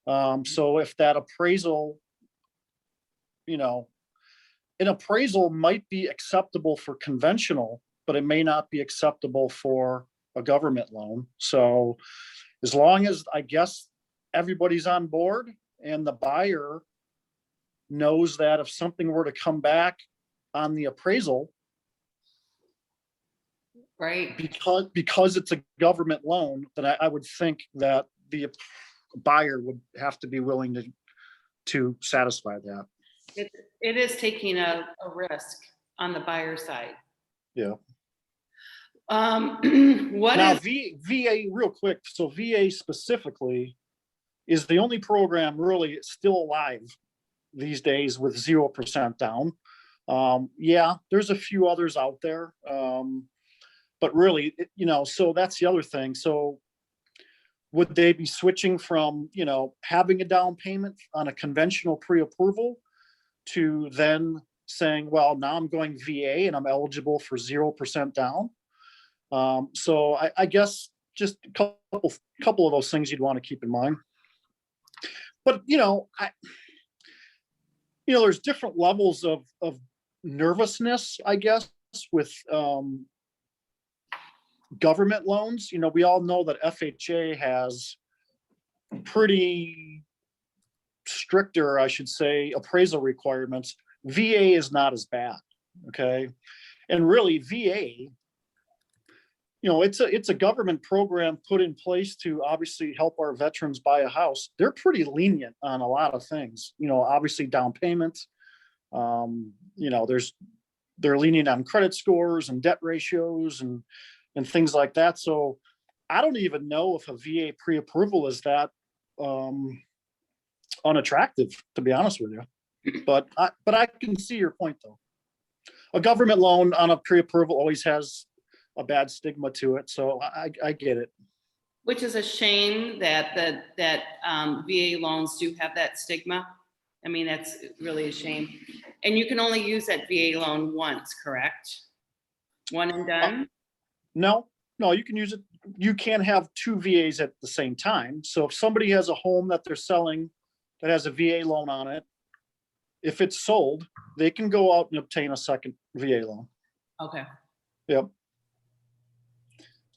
[SPEAKER 2] So if that appraisal, an appraisal might be acceptable for conventional, but it may not be acceptable for a government loan. So as long as, I guess, everybody's on board and the buyer knows that if something were to come back on the appraisal,
[SPEAKER 1] Right.
[SPEAKER 2] because it's a government loan, then I would think that the buyer would have to be willing to satisfy that.
[SPEAKER 1] It is taking a risk on the buyer side.
[SPEAKER 2] Yeah.
[SPEAKER 1] What
[SPEAKER 2] Now,
[SPEAKER 1] is,
[SPEAKER 2] VA, real quick. So VA specifically is the only program really still alive these days with 0% down. Yeah, there's a few others out there. But really, so that's the other thing. So would they be switching from, having a down payment on a conventional pre-approval to then saying, well, now I'm going VA and I'm eligible for 0% down? So I guess just a couple of those things you'd want to keep in mind. But, there's different levels of nervousness, I guess, with government loans. We all know that FHA has pretty stricter, I should say, appraisal requirements. VA is not as bad. Okay. And really VA, it's a government program put in place to obviously help our veterans buy a house. They're pretty lenient on a lot of things, obviously down payments. They're lenient on credit scores and debt ratios and things like that. So I don't even know if a VA pre-approval is that unattractive, to be honest with you. But I can see your point though. A government loan on a pre-approval always has a bad stigma to it. So I get it.
[SPEAKER 1] which is a shame that VA loans do have that stigma. I mean, that's really a shame. And you can only use that VA loan once, correct? One and done?
[SPEAKER 2] No, you can use it. You can't have two VAs at the same time. So if somebody has a home that they're selling that has a VA loan on it, if it's sold, they can go out and obtain a second VA loan.
[SPEAKER 1] Okay.
[SPEAKER 2] Yep.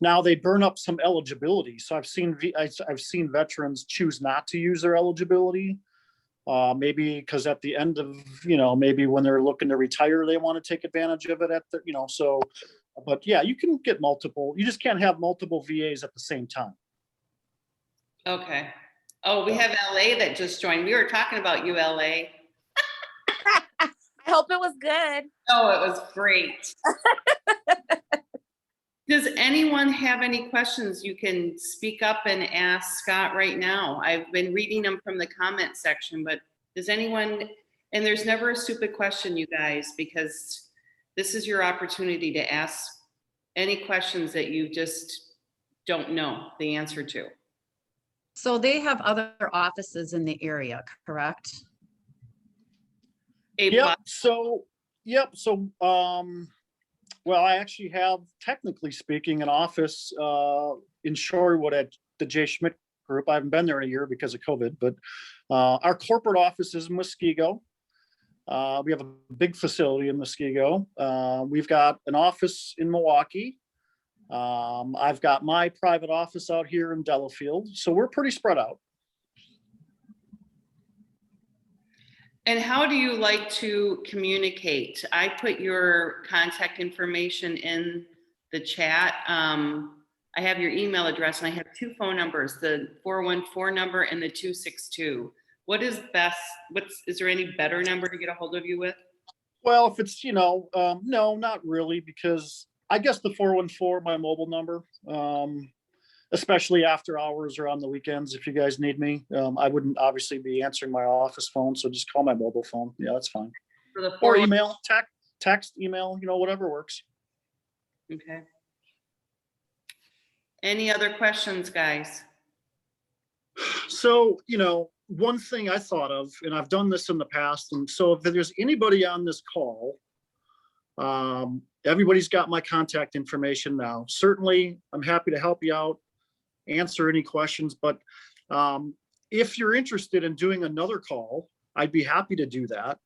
[SPEAKER 2] Now they burn up some eligibility. So I've seen veterans choose not to use their eligibility. Maybe because at the end of, maybe when they're looking to retire, they want to take advantage of it so, but yeah, you can get multiple, you just can't have multiple VAs at the same time.
[SPEAKER 1] Okay. Oh, we have LA that just joined. We were talking about you, LA.
[SPEAKER 6] I hope it was good.
[SPEAKER 1] Oh, it was great. Does anyone have any questions? You can speak up and ask Scott right now. I've been reading them from the comment section, but does anyone, and there's never a stupid question, you guys, because this is your opportunity to ask any questions that you just don't know the answer to.
[SPEAKER 6] So they have other offices in the area, correct?
[SPEAKER 2] Yep, so, well, I actually have, technically speaking, an office in Shorewood at the J. Schmidt Group. I haven't been there in a year because of COVID, but our corporate office is in Muskego. We have a big facility in Muskego. We've got an office in Milwaukee. I've got my private office out here in Delafield, so we're pretty spread out.
[SPEAKER 1] And how do you like to communicate? I put your contact information in the chat. I have your email address and I have 2 phone numbers, the 414 number and the 262. What is best? Is there any better number to get a hold of you with?
[SPEAKER 2] Well, if it's, no, not really, because I guess the 414, my mobile number, especially after hours or on the weekends, if you guys need me. I wouldn't obviously be answering my office phone, so just call my mobile phone. Yeah, that's fine.
[SPEAKER 1] For the
[SPEAKER 2] Or
[SPEAKER 1] 414
[SPEAKER 2] email, text, email, whatever works.
[SPEAKER 1] Okay. Any other questions, guys?
[SPEAKER 2] So, one thing I thought of, and I've done this in the past, and so if there's anybody on this call, everybody's got my contact information now. Certainly, I'm happy to help you out, answer any questions, but if you're interested in doing another call, I'd be happy to do that.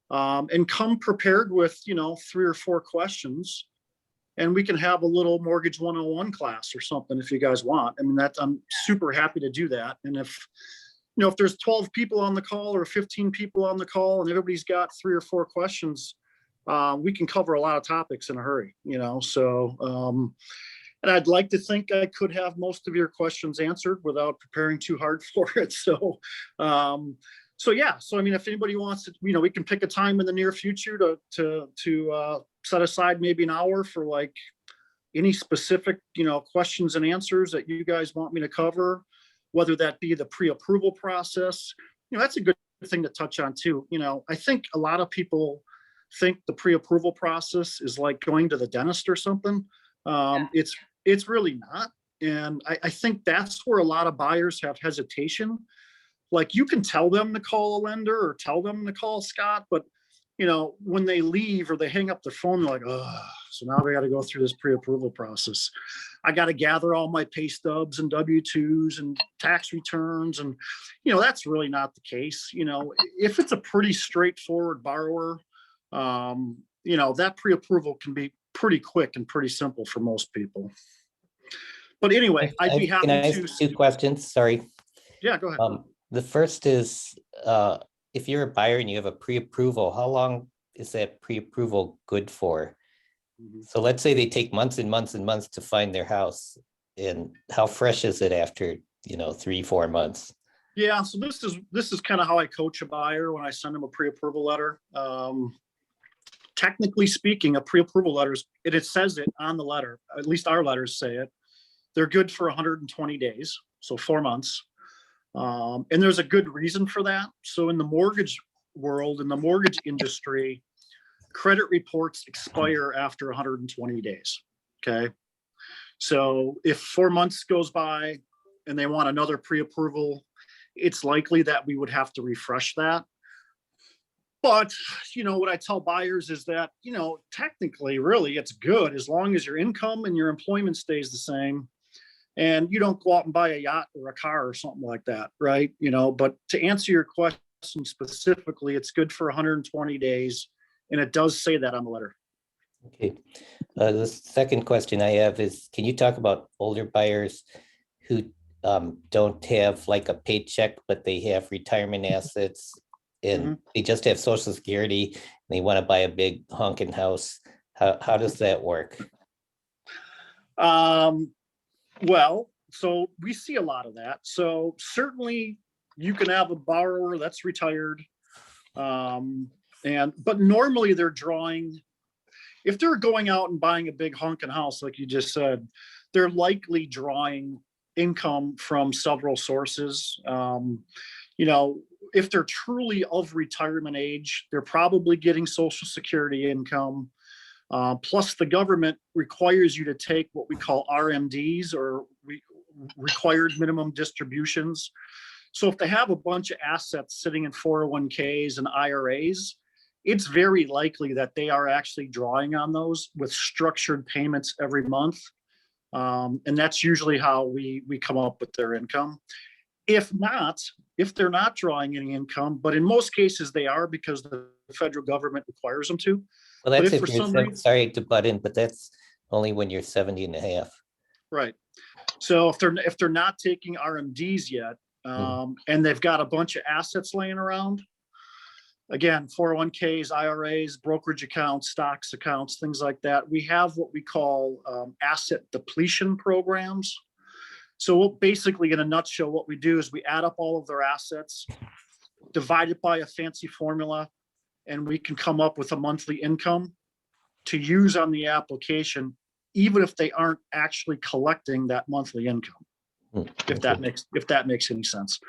[SPEAKER 2] And come prepared with, 3 or 4 questions, and we can have a little mortgage 101 class or something if you guys want. I mean, I'm super happy to do that. And if there's 12 people on the call or 15 people on the call and everybody's got 3 or 4 questions, we can cover a lot of topics in a hurry, so, and I'd like to think I could have most of your questions answered without preparing too hard for it. So, yeah, so I mean, if anybody wants to, we can pick a time in the near future to set aside maybe an hour for like any specific, questions and answers that you guys want me to cover, whether that be the pre-approval process. That's a good thing to touch on too. I think a lot of people think the pre-approval process is like going to the dentist or something. It's really not. And I think that's where a lot of buyers have hesitation. Like, you can tell them to call a lender or tell them to call Scott, but when they leave or they hang up the phone, they're like, oh, so now we got to go through this pre-approval process. I got to gather all my pay stubs and W-2s and tax returns. And, that's really not the case. If it's a pretty straightforward borrower, that pre-approval can be pretty quick and pretty simple for most people. But anyway, I'd be happy
[SPEAKER 7] Can I
[SPEAKER 2] to.
[SPEAKER 7] ask 2 questions? Sorry.
[SPEAKER 2] Yeah, go ahead.
[SPEAKER 7] The first is, if you're a buyer and you have a pre-approval, how long is that pre-approval good for? So let's say they take months and months and months to find their house, and how fresh is it after, 3-4 months?
[SPEAKER 2] Yeah, so this is kind of how I coach a buyer when I send them a pre-approval letter. Technically speaking, a pre-approval letter, it says it on the letter, at least our letters say it. They're good for 120 days, so 4 months. And there's a good reason for that. So in the mortgage world, in the mortgage industry, credit reports expire after 120 days. Okay. So if 4 months goes by and they want another pre-approval, it's likely that we would have to refresh that. But, what I tell buyers is that, technically, really, it's good as long as your income and your employment stays the same and you don't go out and buy a yacht or a car or something like that, right? But to answer your question specifically, it's good for 120 days. And it does say that on the letter.
[SPEAKER 7] Okay. The second question I have is, can you talk about older buyers who don't have like a paycheck, but they have retirement assets and they just have Social Security and they want to buy a big honking house? How does that work?
[SPEAKER 2] Well, so we see a lot of that. So certainly you can have a borrower that's retired. But normally they're drawing, if they're going out and buying a big honking house, like you just said, they're likely drawing income from several sources. You know, if they're truly of retirement age, they're probably getting Social Security income. Plus, the government requires you to take what we call RMDs, or required minimum distributions. So if they have a bunch of assets sitting in 401ks and IRAs, it's very likely that they are actually drawing on those with structured payments every month. And that's usually how we come up with their income. If not, if they're not drawing any income, but in most cases they are, because the federal government requires them to.
[SPEAKER 7] Well,
[SPEAKER 2] But
[SPEAKER 7] that's
[SPEAKER 2] if
[SPEAKER 7] if
[SPEAKER 2] for
[SPEAKER 7] you're,
[SPEAKER 2] some reason-
[SPEAKER 7] sorry to butt in, but that's only when you're 70 and a half.
[SPEAKER 2] Right. So if they're not taking RMDs yet, and they've got a bunch of assets laying around, again, 401ks, IRAs, brokerage accounts, stocks accounts, things like that, we have what we call asset depletion programs. So basically, in a nutshell, what we do is we add up all of their assets, divide it by a fancy formula, and we can come up with a monthly income to use on the application, even if they aren't actually collecting that monthly income. If that makes any sense.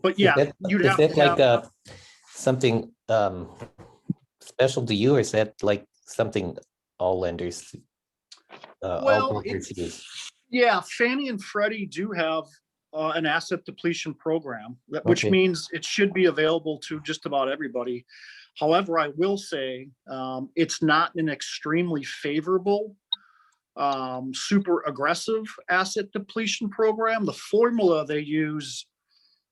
[SPEAKER 2] But yeah, you'd have
[SPEAKER 7] Is
[SPEAKER 2] to
[SPEAKER 7] that
[SPEAKER 2] have,
[SPEAKER 7] like something special to you, or is that like something all lenders, all
[SPEAKER 2] well,
[SPEAKER 7] brokers use?
[SPEAKER 2] yeah, Fannie and Freddie do have an asset depletion program, which
[SPEAKER 7] Okay.
[SPEAKER 2] means it should be available to just about everybody. However, I will say it's not an extremely favorable, super aggressive asset depletion program. The formula they use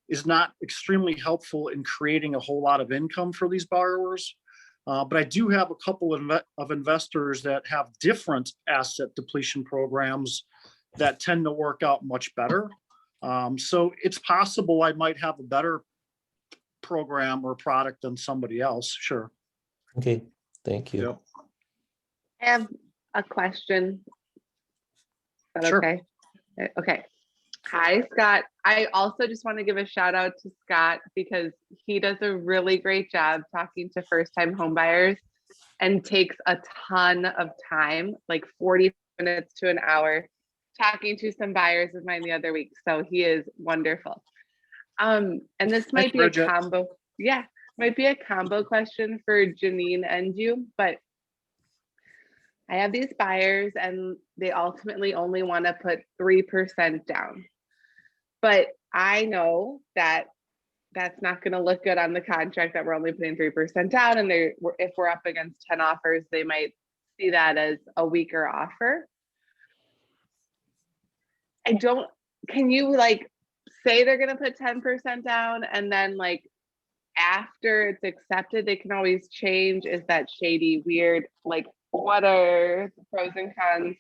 [SPEAKER 2] is not extremely helpful in creating a whole lot of income for these borrowers. But I do have a couple of investors that have different asset depletion programs that tend to work out much better. So it's possible I might have a better program or product than somebody else. Sure.
[SPEAKER 7] Okay, thank you.
[SPEAKER 2] Yep.
[SPEAKER 8] I have a question. Is that
[SPEAKER 2] Sure.
[SPEAKER 8] okay? Okay. Hi, Scott. I also just want to give a shout out to Scott because he does a really great job talking to first-time homebuyers and takes a ton of time, like 40 minutes to an hour, talking to some buyers of mine the other week. So he is wonderful. And this might be a
[SPEAKER 2] Bridget.
[SPEAKER 8] combo. Yeah, might be a combo question for Janine and you, but I have these buyers and they ultimately only want to put 3% down. But I know that that's not going to look good on the contract that we're only putting 3% down. And if we're up against 10 offers, they might see that as a weaker offer. Can you like say they're going to put 10% down and then like after it's accepted, they can always change? Is that shady, weird? Like, what are the pros and cons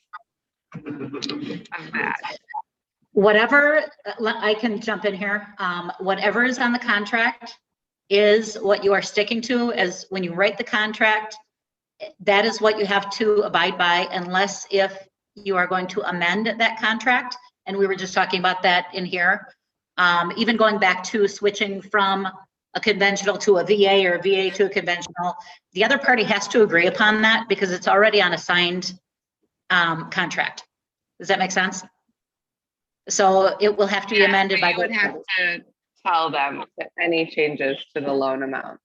[SPEAKER 8] of that?
[SPEAKER 4] Whatever, I can jump in here. Whatever is on the contract is what you are sticking to. As when you write the contract, that is what you have to abide by, unless if you are going to amend that contract. And we were just talking about that in here. Even going back to switching from a conventional to a VA or a VA to a conventional, the other party has to agree upon that because it's already on a signed contract. Does that make sense? So it will have to be amended by.
[SPEAKER 8] You would have to tell them any changes to the loan amount.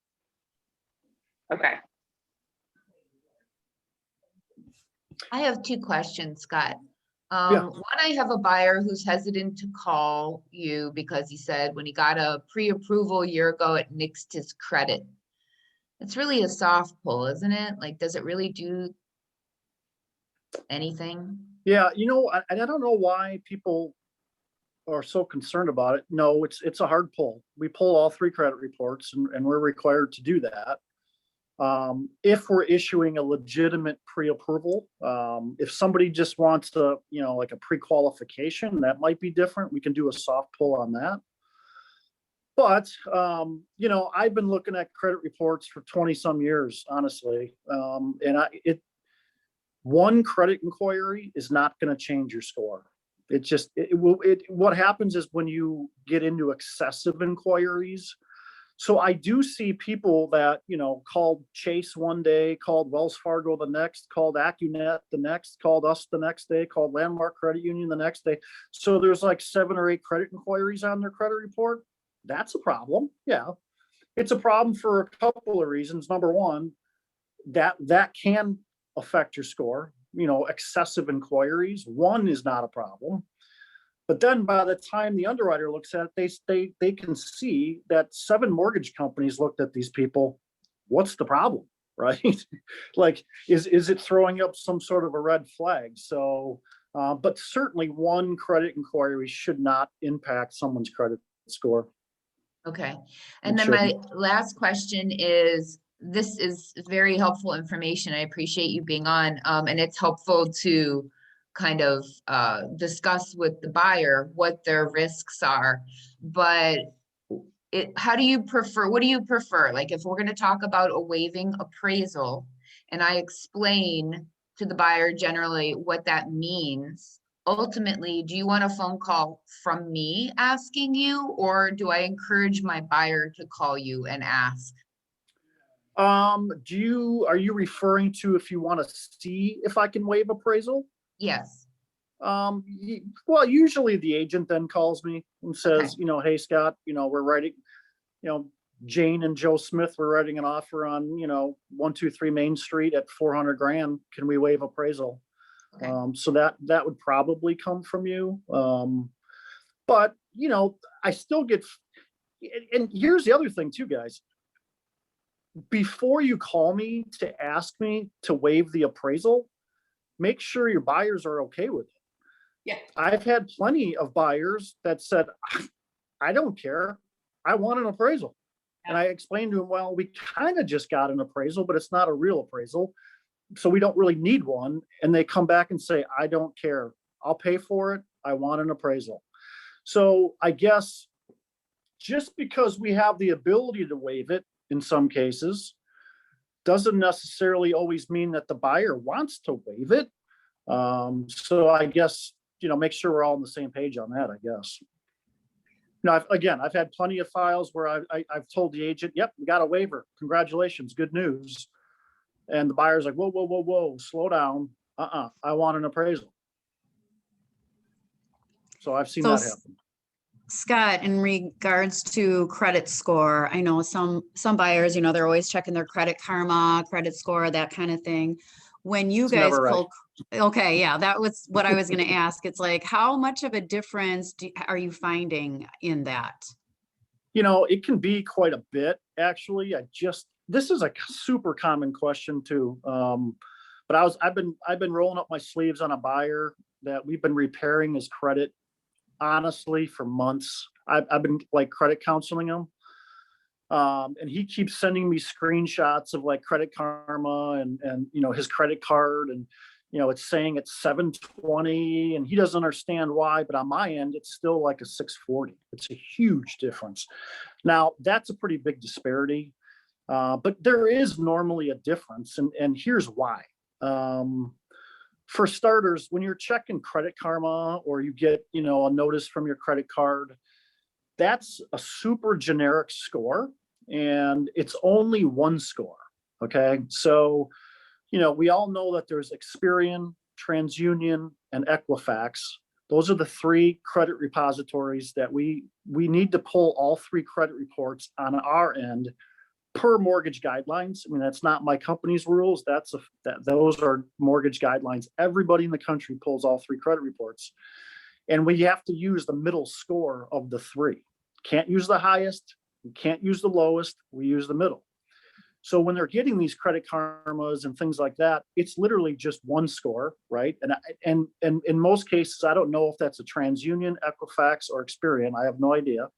[SPEAKER 8] Okay.
[SPEAKER 3] I have two questions, Scott.
[SPEAKER 2] Yeah.
[SPEAKER 3] One, I have a buyer who's hesitant to call you because he said when he got a pre-approval a year ago, it nixed his credit. It's really a soft pull, isn't it? Like, does it really do anything?
[SPEAKER 2] Yeah, you know, I don't know why people are so concerned about it. No, it's a hard pull. We pull all 3 credit reports and we're required to do that. If we're issuing a legitimate pre-approval, if somebody just wants to, you know, like a pre-qualification, that might be different. We can do a soft pull on that. But, you know, I've been looking at credit reports for 20 some years, honestly. And one credit inquiry is not going to change your score. What happens is when you get into excessive inquiries, So I do see people that, called Chase one day, called Wells Fargo the next, called AccuNet the next, called us the next day, called Landmark Credit Union the next day. So there's like 7 or 8 credit inquiries on their credit report. That's a problem. Yeah. It's a problem for a couple of reasons. Number one, that can affect your score. Excessive inquiries. One is not a problem. But then by the time the underwriter looks at it, they can see that 7 mortgage companies looked at these people. What's the problem, right? Like, is it throwing up some sort of a red flag? So, but certainly one credit inquiry should not impact someone's credit score.
[SPEAKER 3] Okay. And
[SPEAKER 2] It
[SPEAKER 3] then my last question is, this is very helpful information. I appreciate you being on, and it's helpful to kind of discuss with the buyer what their risks are. But what do you prefer? Like, if we're going to talk about a waiving appraisal and I explain to the buyer generally what that means, ultimately, do you want a phone call from me asking you, or do I encourage my buyer to call you and ask?
[SPEAKER 2] Are you referring to if you want to see if I can waive appraisal?
[SPEAKER 3] Yes.
[SPEAKER 2] Well, usually the agent then calls me and says, hey, Scott, we're writing, Jane and Joe Smith were writing an offer on, 123 Main Street at 400 grand. Can we waive appraisal?
[SPEAKER 3] Okay.
[SPEAKER 2] So that would probably come from you. But, I still get, and here's the other thing too, guys. Before you call me to ask me to waive the appraisal, make sure your buyers are okay with it.
[SPEAKER 1] Yeah.
[SPEAKER 2] I've had plenty of buyers that said, I don't care. I want an appraisal. And I explained to them, well, we kind of just got an appraisal, but it's not a real appraisal. So we don't really need one. And they come back and say, I don't care. I'll pay for it. I want an appraisal. So I guess just because we have the ability to waive it in some cases doesn't necessarily always mean that the buyer wants to waive it. So I guess, make sure we're all on the same page on that, I guess. Now, I've had plenty of files where I've told the agent, yep, we got a waiver. Congratulations, good news. And the buyer's like, whoa, slow down. I want an appraisal. So I've seen
[SPEAKER 6] So,
[SPEAKER 2] that happen.
[SPEAKER 6] Scott, in regards to credit score, I know some buyers, they're always checking their Credit Karma, credit score, that kind of thing. When you
[SPEAKER 2] It's
[SPEAKER 6] guys
[SPEAKER 2] never right.
[SPEAKER 6] pull, okay, yeah, that was what I was going to ask. It's like, how much of a difference are you finding in that?
[SPEAKER 2] It can be quite a bit, actually. This is a super common question too. But I've been rolling up my sleeves on a buyer that we've been repairing his credit, honestly, for months. I've been like credit counseling him. And he keeps sending me screenshots of like Credit Karma and his credit card, and it's saying it's 720, and he doesn't understand why, but on my end it's still like a 640. It's a huge difference. Now that's a pretty big disparity, but there is normally a difference, and here's why. For starters, when you're checking Credit Karma or you get a notice from your credit card, that's a super generic score, and it's only one score. Okay. So, we all know that there's Experian, TransUnion, and Equifax. Those are the 3 credit repositories that we need to pull all 3 credit reports on our end per mortgage guidelines. I mean, that's not my company's rules. Those are mortgage guidelines. Everybody in the country pulls all 3 credit reports. And we have to use the middle score of the 3. Can't use the highest. We can't use the lowest. We use the middle. So when they're getting these Credit Karmas and things like that, it's literally just one score, right? And in most cases, I don't know if that's a TransUnion, Equifax, or Experian. I have no idea,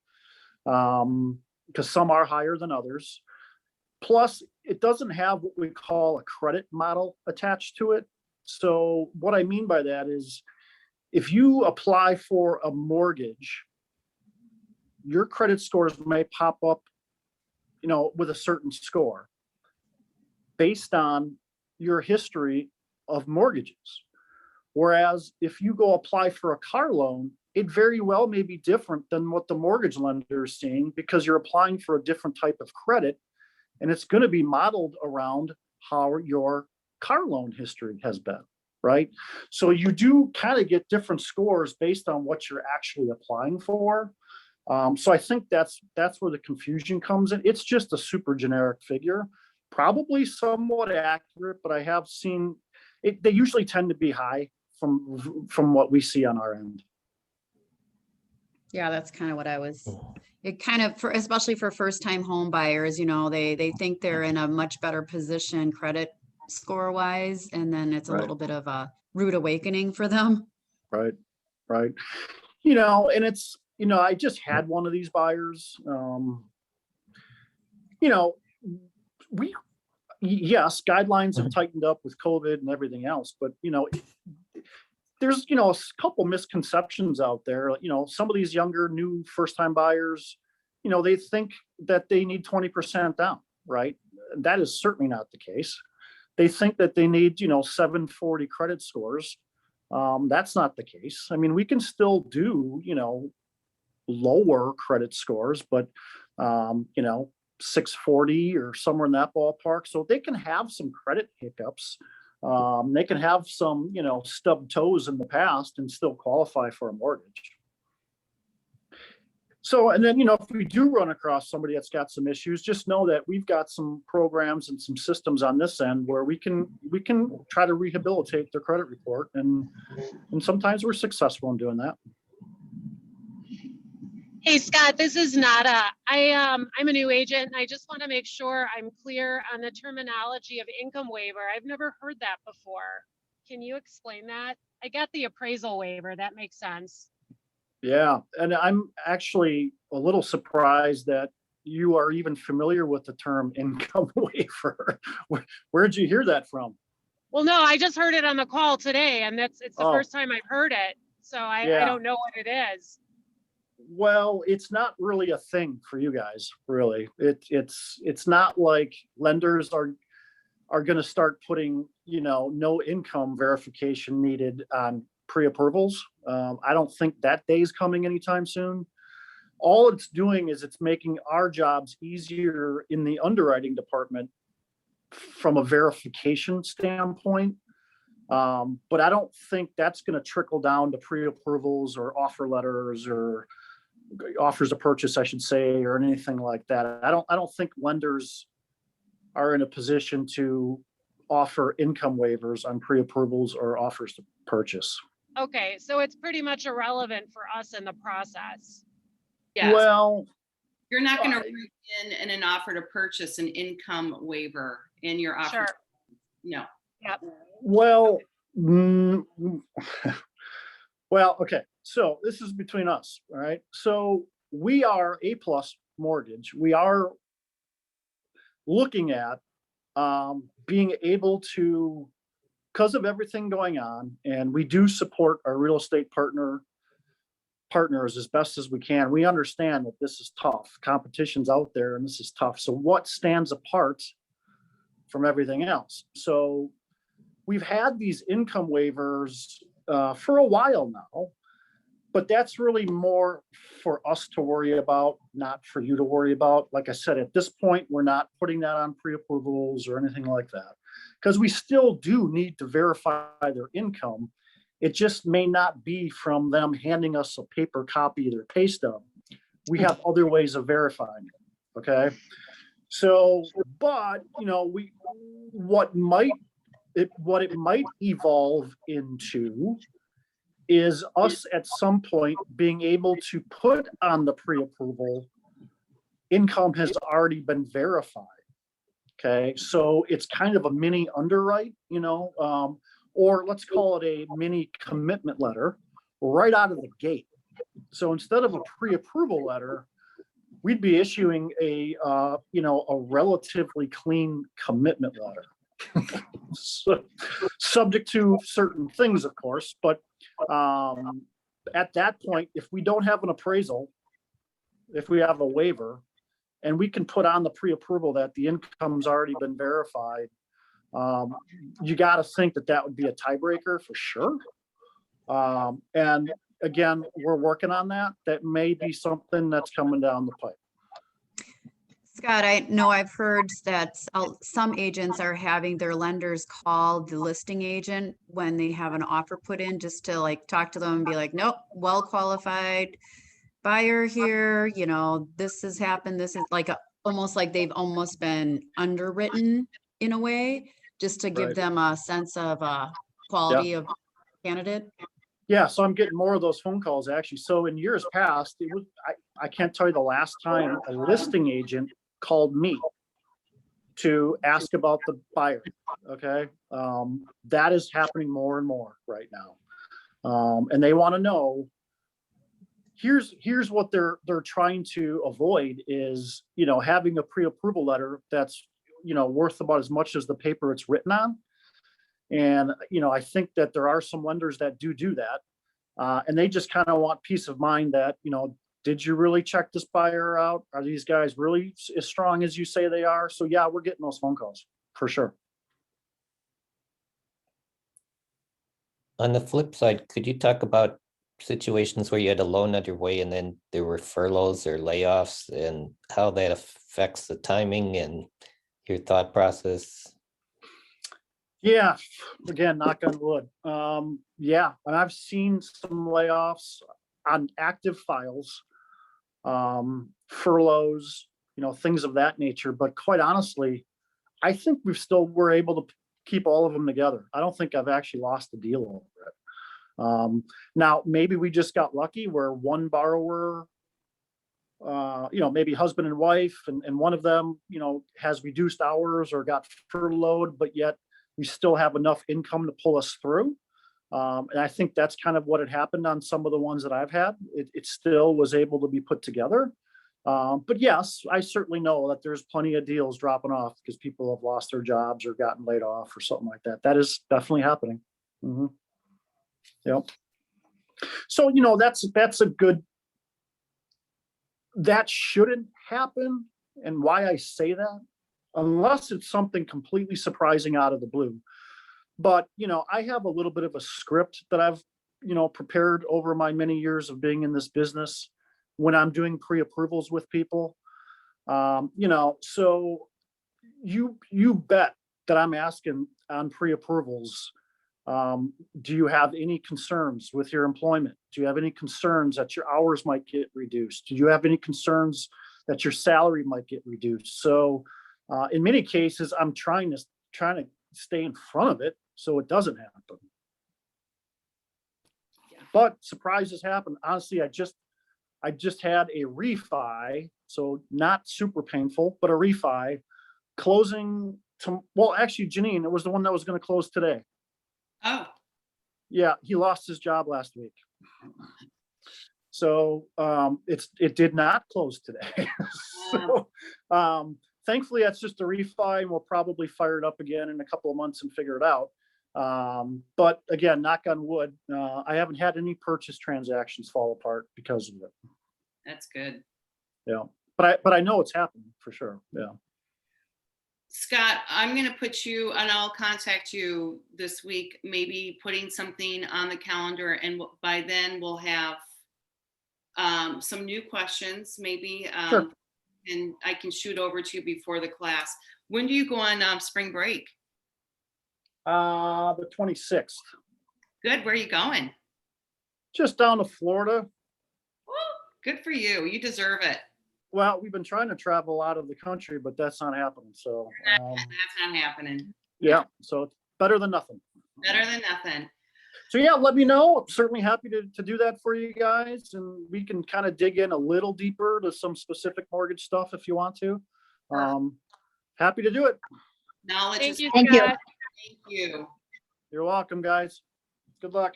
[SPEAKER 2] because some are higher than others. Plus, it doesn't have what we call a credit model attached to it. So what I mean by that is, if you apply for a mortgage, your credit scores may pop up, with a certain score based on your history of mortgages. Whereas if you go apply for a car loan, it very well may be different than what the mortgage lender is seeing, because you're applying for a different type of credit, and it's going to be modeled around how your car loan history has been, right? So you do kind of get different scores based on what you're actually applying for. So I think that's where the confusion comes in. It's just a super generic figure, probably somewhat accurate, but I have seen it, they usually tend to be high from what we see on our end.
[SPEAKER 6] Yeah, that's kind of what I was, it kind of, for, especially for first time home buyers, you know, they think they're in a much better position credit score wise, and then it's a
[SPEAKER 2] Right.
[SPEAKER 6] little bit of a rude awakening for them.
[SPEAKER 2] Right. Right. You know, and it's, you know, I just had one of these buyers, you know, yes, guidelines have tightened up with COVID and everything else, but, you know, there's, you know, a couple misconceptions out there. You know, some of these younger, new first-time buyers, you know, they think that they need 20% down, right? That is certainly not the case. They think that they need, you know, 740 credit scores. That's not the case. I mean, we can still do, you know, lower credit scores, but, you know, 640 or somewhere in that ballpark. So they can have some credit hiccups. They can have some, you know, stubbed toes in the past and still qualify for a mortgage. So, and then, you know, if we do run across somebody that's got some issues, just know that we've got some programs and some systems on this end where we can try to rehabilitate their credit report. And sometimes we're successful in doing that.
[SPEAKER 9] Hey, Scott, this is Nada. I'm a new agent, and I just want to make sure I'm clear on the terminology of income waiver. I've never heard that before. Can you explain that? I got the appraisal waiver. That makes sense.
[SPEAKER 2] Yeah, and I'm actually a little surprised that you are even familiar with the term income waiver. Where'd you hear that from?
[SPEAKER 9] Well, no, I just heard it on the call today, and it's the
[SPEAKER 2] Oh.
[SPEAKER 9] first time I've heard it. So I don't know what it is.
[SPEAKER 2] Well, it's not really a thing for you guys, really. It's not like lenders are going to start putting, you know, no income verification needed on pre-approvals. I don't think that day is coming anytime soon. All it's doing is it's making our jobs easier in the underwriting department from a verification standpoint. But I don't think that's going to trickle down to pre-approvals or offer letters or offers of purchase, I should say, or anything like that. I don't think lenders are in a position to offer income waivers on pre-approvals or offers to purchase.
[SPEAKER 9] Okay, so it's pretty much irrelevant for us in the process.
[SPEAKER 1] Yes.
[SPEAKER 2] Well,
[SPEAKER 1] You're not going to write in an offer to purchase an income waiver in your offer.
[SPEAKER 9] Sure.
[SPEAKER 1] No.
[SPEAKER 9] Yep.
[SPEAKER 2] well, well, okay. So this is between us, all right? So we are A+ mortgage. We are looking at being able to, because of everything going on, and we do support our real estate partners as best as we can. We understand that this is tough. Competition's out there and this is tough. So what stands apart from everything else? So we've had these income waivers for a while now, but that's really more for us to worry about, not for you to worry about. Like I said, at this point, we're not putting that on pre-approvals or anything like that, because we still do need to verify their income. It just may not be from them handing us a paper copy of their pay stub. We have other ways of verifying it, okay? So, but, you know, what it might evolve into is us at some point being able to put on the pre-approval, income has already been verified. Okay, so it's kind of a mini underwrite, you know, or let's call it a mini commitment letter right out of the gate. So instead of a pre-approval letter, we'd be issuing a, you know, a relatively clean commitment letter. So, subject to certain things, of course, but at that point, if we don't have an appraisal, if we have a waiver, and we can put on the pre-approval that the income's already been verified, you got to think that that would be a tiebreaker for sure. And again, we're working on that. That may be something that's coming down the pipe.
[SPEAKER 6] Scott, I know I've heard that some agents are having their lenders call the listing agent when they have an offer put in, just to like talk to them and be like, nope, well qualified buyer here, you know, this has happened. This is like almost like they've almost been underwritten in a way, just to give
[SPEAKER 2] Right.
[SPEAKER 6] them a sense of quality of candidate.
[SPEAKER 2] Yeah, so I'm getting more of those phone calls actually. So in years past, it was, I can't tell you the last time a listing agent called me to ask about the buyer. Okay. That is happening more and more right now. And they want to know, here's what they're trying to avoid is, you know, having a pre-approval letter that's, you know, worth about as much as the paper it's written on. And, you know, I think that there are some lenders that do that. And they just kind of want peace of mind that, you know, did you really check this buyer out? Are these guys really as strong as you say they are? So yeah, we're getting those phone calls for sure.
[SPEAKER 7] On the flip side, could you talk about situations where you had a loan underway and then there were furloughs or layoffs and how that affects the timing and your thought process?
[SPEAKER 2] Yeah, again, knock on wood. Yeah, and I've seen some layoffs on active files, furloughs, you know, things of that nature. But quite honestly, I think we're able to keep all of them together. I don't think I've actually lost the deal over it. Now, maybe we just got lucky where one borrower, you know, maybe husband and wife, and one of them, you know, has reduced hours or got furloughed, but yet we still have enough income to pull us through. And I think that's kind of what had happened on some of the ones that I've had. It still was able to be put together. But yes, I certainly know that there's plenty of deals dropping off because people have lost their jobs or gotten laid off or something like that. That is definitely happening. Mm-hmm. Yep. So, you know, that's a good, that shouldn't happen. And why I say that, unless it's something completely surprising out of the blue. But, you know, I have a little bit of a script that I've, you know, prepared over my many years of being in this business when I'm doing pre-approvals with people. You know, so you bet that I'm asking on pre-approvals, do you have any concerns with your employment? Do you have any concerns that your hours might get reduced? Do you have any concerns that your salary might get reduced? So in many cases, I'm trying to stay in front of it so it doesn't happen. But surprises happen. Honestly, I just had a refi, so not super painful, but a refi closing to, well, actually, Janine, it was the one that was going to close today.
[SPEAKER 1] Oh,
[SPEAKER 2] Yeah, he lost his job last week. So it did not close today. So thankfully, that's just a refi, and we'll probably fire it up again in a couple of months and figure it out. But again, knock on wood, I haven't had any purchase transactions fall apart because of it.
[SPEAKER 1] that's good.
[SPEAKER 2] Yeah, but I know it's happening for sure. Yeah.
[SPEAKER 1] Scott, I'm going to put you, and I'll contact you this week, maybe putting something on the calendar, and by then we'll have some new questions, maybe,
[SPEAKER 2] Sure.
[SPEAKER 1] and I can shoot over to you before the class. When do you go on spring break?
[SPEAKER 2] The 26th.
[SPEAKER 1] Good. Where are you going?
[SPEAKER 2] Just down to Florida.
[SPEAKER 1] Woo, good for you. You deserve it.
[SPEAKER 2] Well, we've been trying to travel out of the country, but that's not happening. So
[SPEAKER 1] That's not happening.
[SPEAKER 2] yeah, so it's better than nothing.
[SPEAKER 1] Better than nothing.
[SPEAKER 2] So yeah, let me know. I'm certainly happy to do that for you guys, and we can kind of dig in a little deeper to some specific mortgage stuff if you want to. Happy to do it.
[SPEAKER 1] Knowledge
[SPEAKER 9] Thank
[SPEAKER 1] is
[SPEAKER 9] you,
[SPEAKER 4] Thank you.
[SPEAKER 9] Scott.
[SPEAKER 1] Thank you.
[SPEAKER 2] You're welcome, guys. Good luck.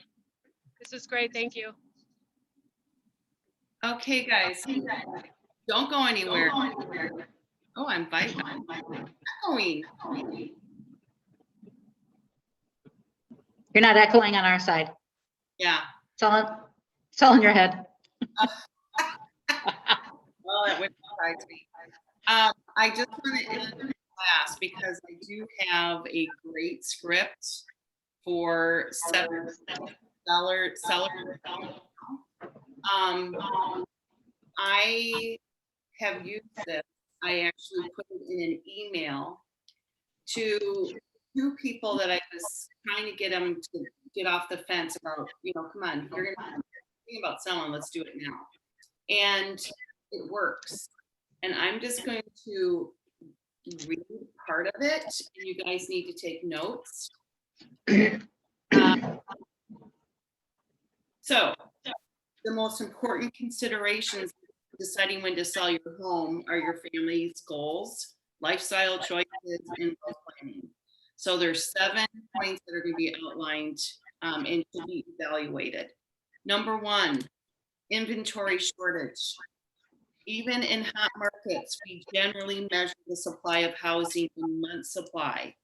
[SPEAKER 9] This is great. Thank you.
[SPEAKER 1] Okay, guys. Don't go anywhere. Oh, I'm echoing.
[SPEAKER 4] You're not echoing on our side.
[SPEAKER 1] Yeah.
[SPEAKER 4] It's all in your head.
[SPEAKER 1] Well, that would surprise me. I just want to end the class because I do have a great script for seller. I have used this. I actually put it in an email to 2 people that I was trying to get them to get off the fence about, come on, if you're gonna think about selling, let's do it now. And it works. And I'm just going to read part of it, and you guys need to take notes. So the most important considerations deciding when to sell your home are your family's goals, lifestyle choices, and wealth planning. So there's 7 points that are going to be outlined and to be evaluated. Number 1, inventory shortage. Even in hot markets, we generally measure the supply of housing in months supply.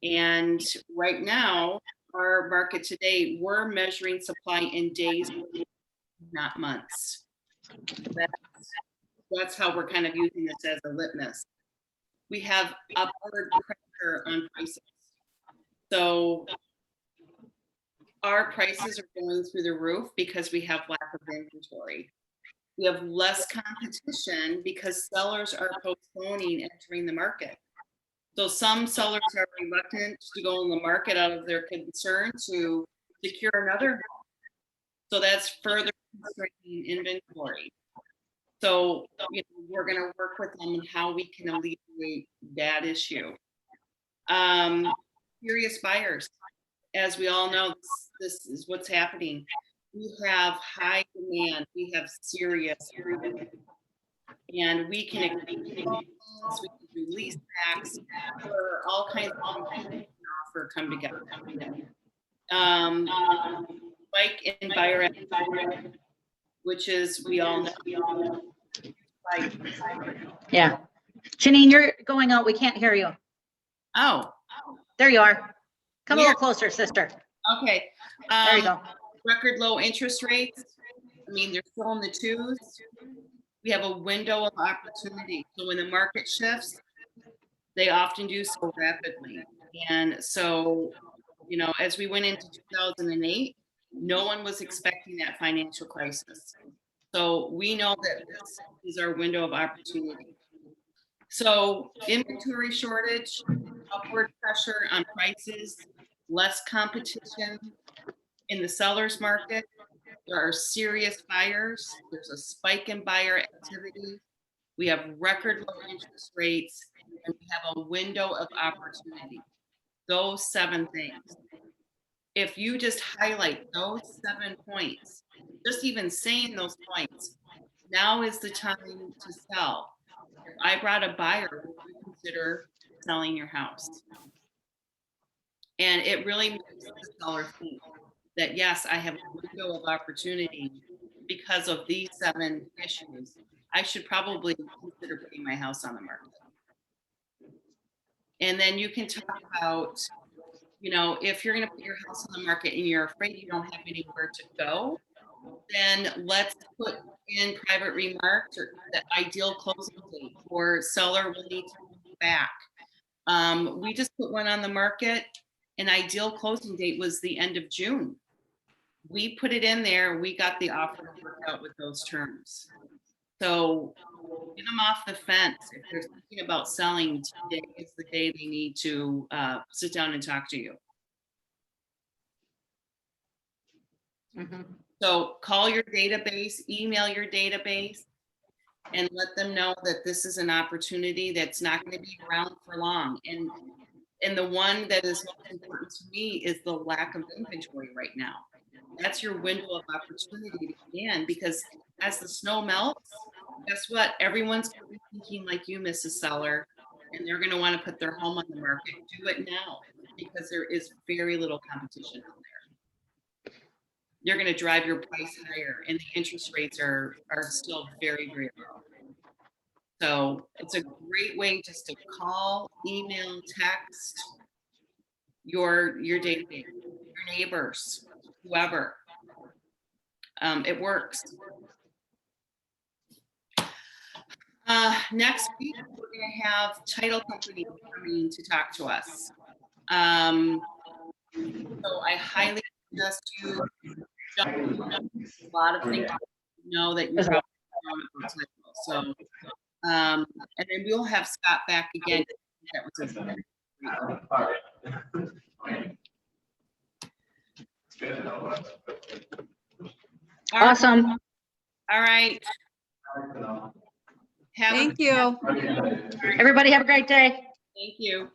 [SPEAKER 1] And right now, our market today, we're measuring supply in days, not months. That's how we're kind of using this as a litmus. We have upward pressure on prices. So our prices are going through the roof because we have lack of inventory. We have less competition because sellers are postponing entering the market. So some sellers are reluctant to go in the market out of their concern to secure another home. So that's further constraining inventory. So we're going to work with them on how we can alleviate that issue. Serious buyers. As we all know, this is what's happening. We have high demand. We have serious, and we can do lease backs, or all kinds of things offer come together. Spike in buyer activity, which is we all know.
[SPEAKER 4] Yeah. Janine, you're going out. We can't hear you.
[SPEAKER 1] Oh,
[SPEAKER 4] There you are. Come a
[SPEAKER 1] Weird.
[SPEAKER 4] little closer, sister.
[SPEAKER 1] okay.
[SPEAKER 4] There you go.
[SPEAKER 1] Record low interest rates. I mean, they're still in the 2s. We have a window of opportunity. So when the market shifts, they often do so rapidly. And so, as we went into 2008, no one was expecting that financial crisis. So we know that this is our window of opportunity. So inventory shortage, upward pressure on prices, less competition in the seller's market. There are serious buyers. There's a spike in buyer activity. We have record low interest rates, and we have a window of opportunity. Those 7 things. If you just highlight those 7 points, just even saying those points, now is the time to sell. If I brought a buyer, would you consider selling your house? And it really makes the seller think that, yes, I have a window of opportunity because of these 7 issues. I should probably consider putting my house on the market. And then you can talk about, if you're going to put your house on the market and you're afraid you don't have anywhere to go, then let's put in private remarks or the ideal closing date, or seller will need to move back. We just put one on the market. An ideal closing date was the end of June. We put it in there. We got the offer to work out with those terms. So get them off the fence. If they're thinking about selling, today is the day they need to sit down and talk to you. So call your database, email your database, and let them know that this is an opportunity that's not going to be around for long. And the one that is most important to me is the lack of inventory right now. That's your window of opportunity to get in, because as the snow melts, guess what? Everyone's going to be thinking like you, Mrs. Seller, and they're going to want to put their home on the market. Do it now, because there is very little competition out there. You're going to drive your price higher, and the interest rates are still very, very low. So it's a great way just to call, email, text your database, your neighbors, whoever. It works. Next week, we're going to have title company coming to talk to us. So I highly suggest you a lot of things know that you probably don't. So, and then we'll have Scott back again. That was a
[SPEAKER 4] Awesome.
[SPEAKER 1] All right.
[SPEAKER 6] Thank you.
[SPEAKER 4] Everybody have a great day.
[SPEAKER 1] Thank you.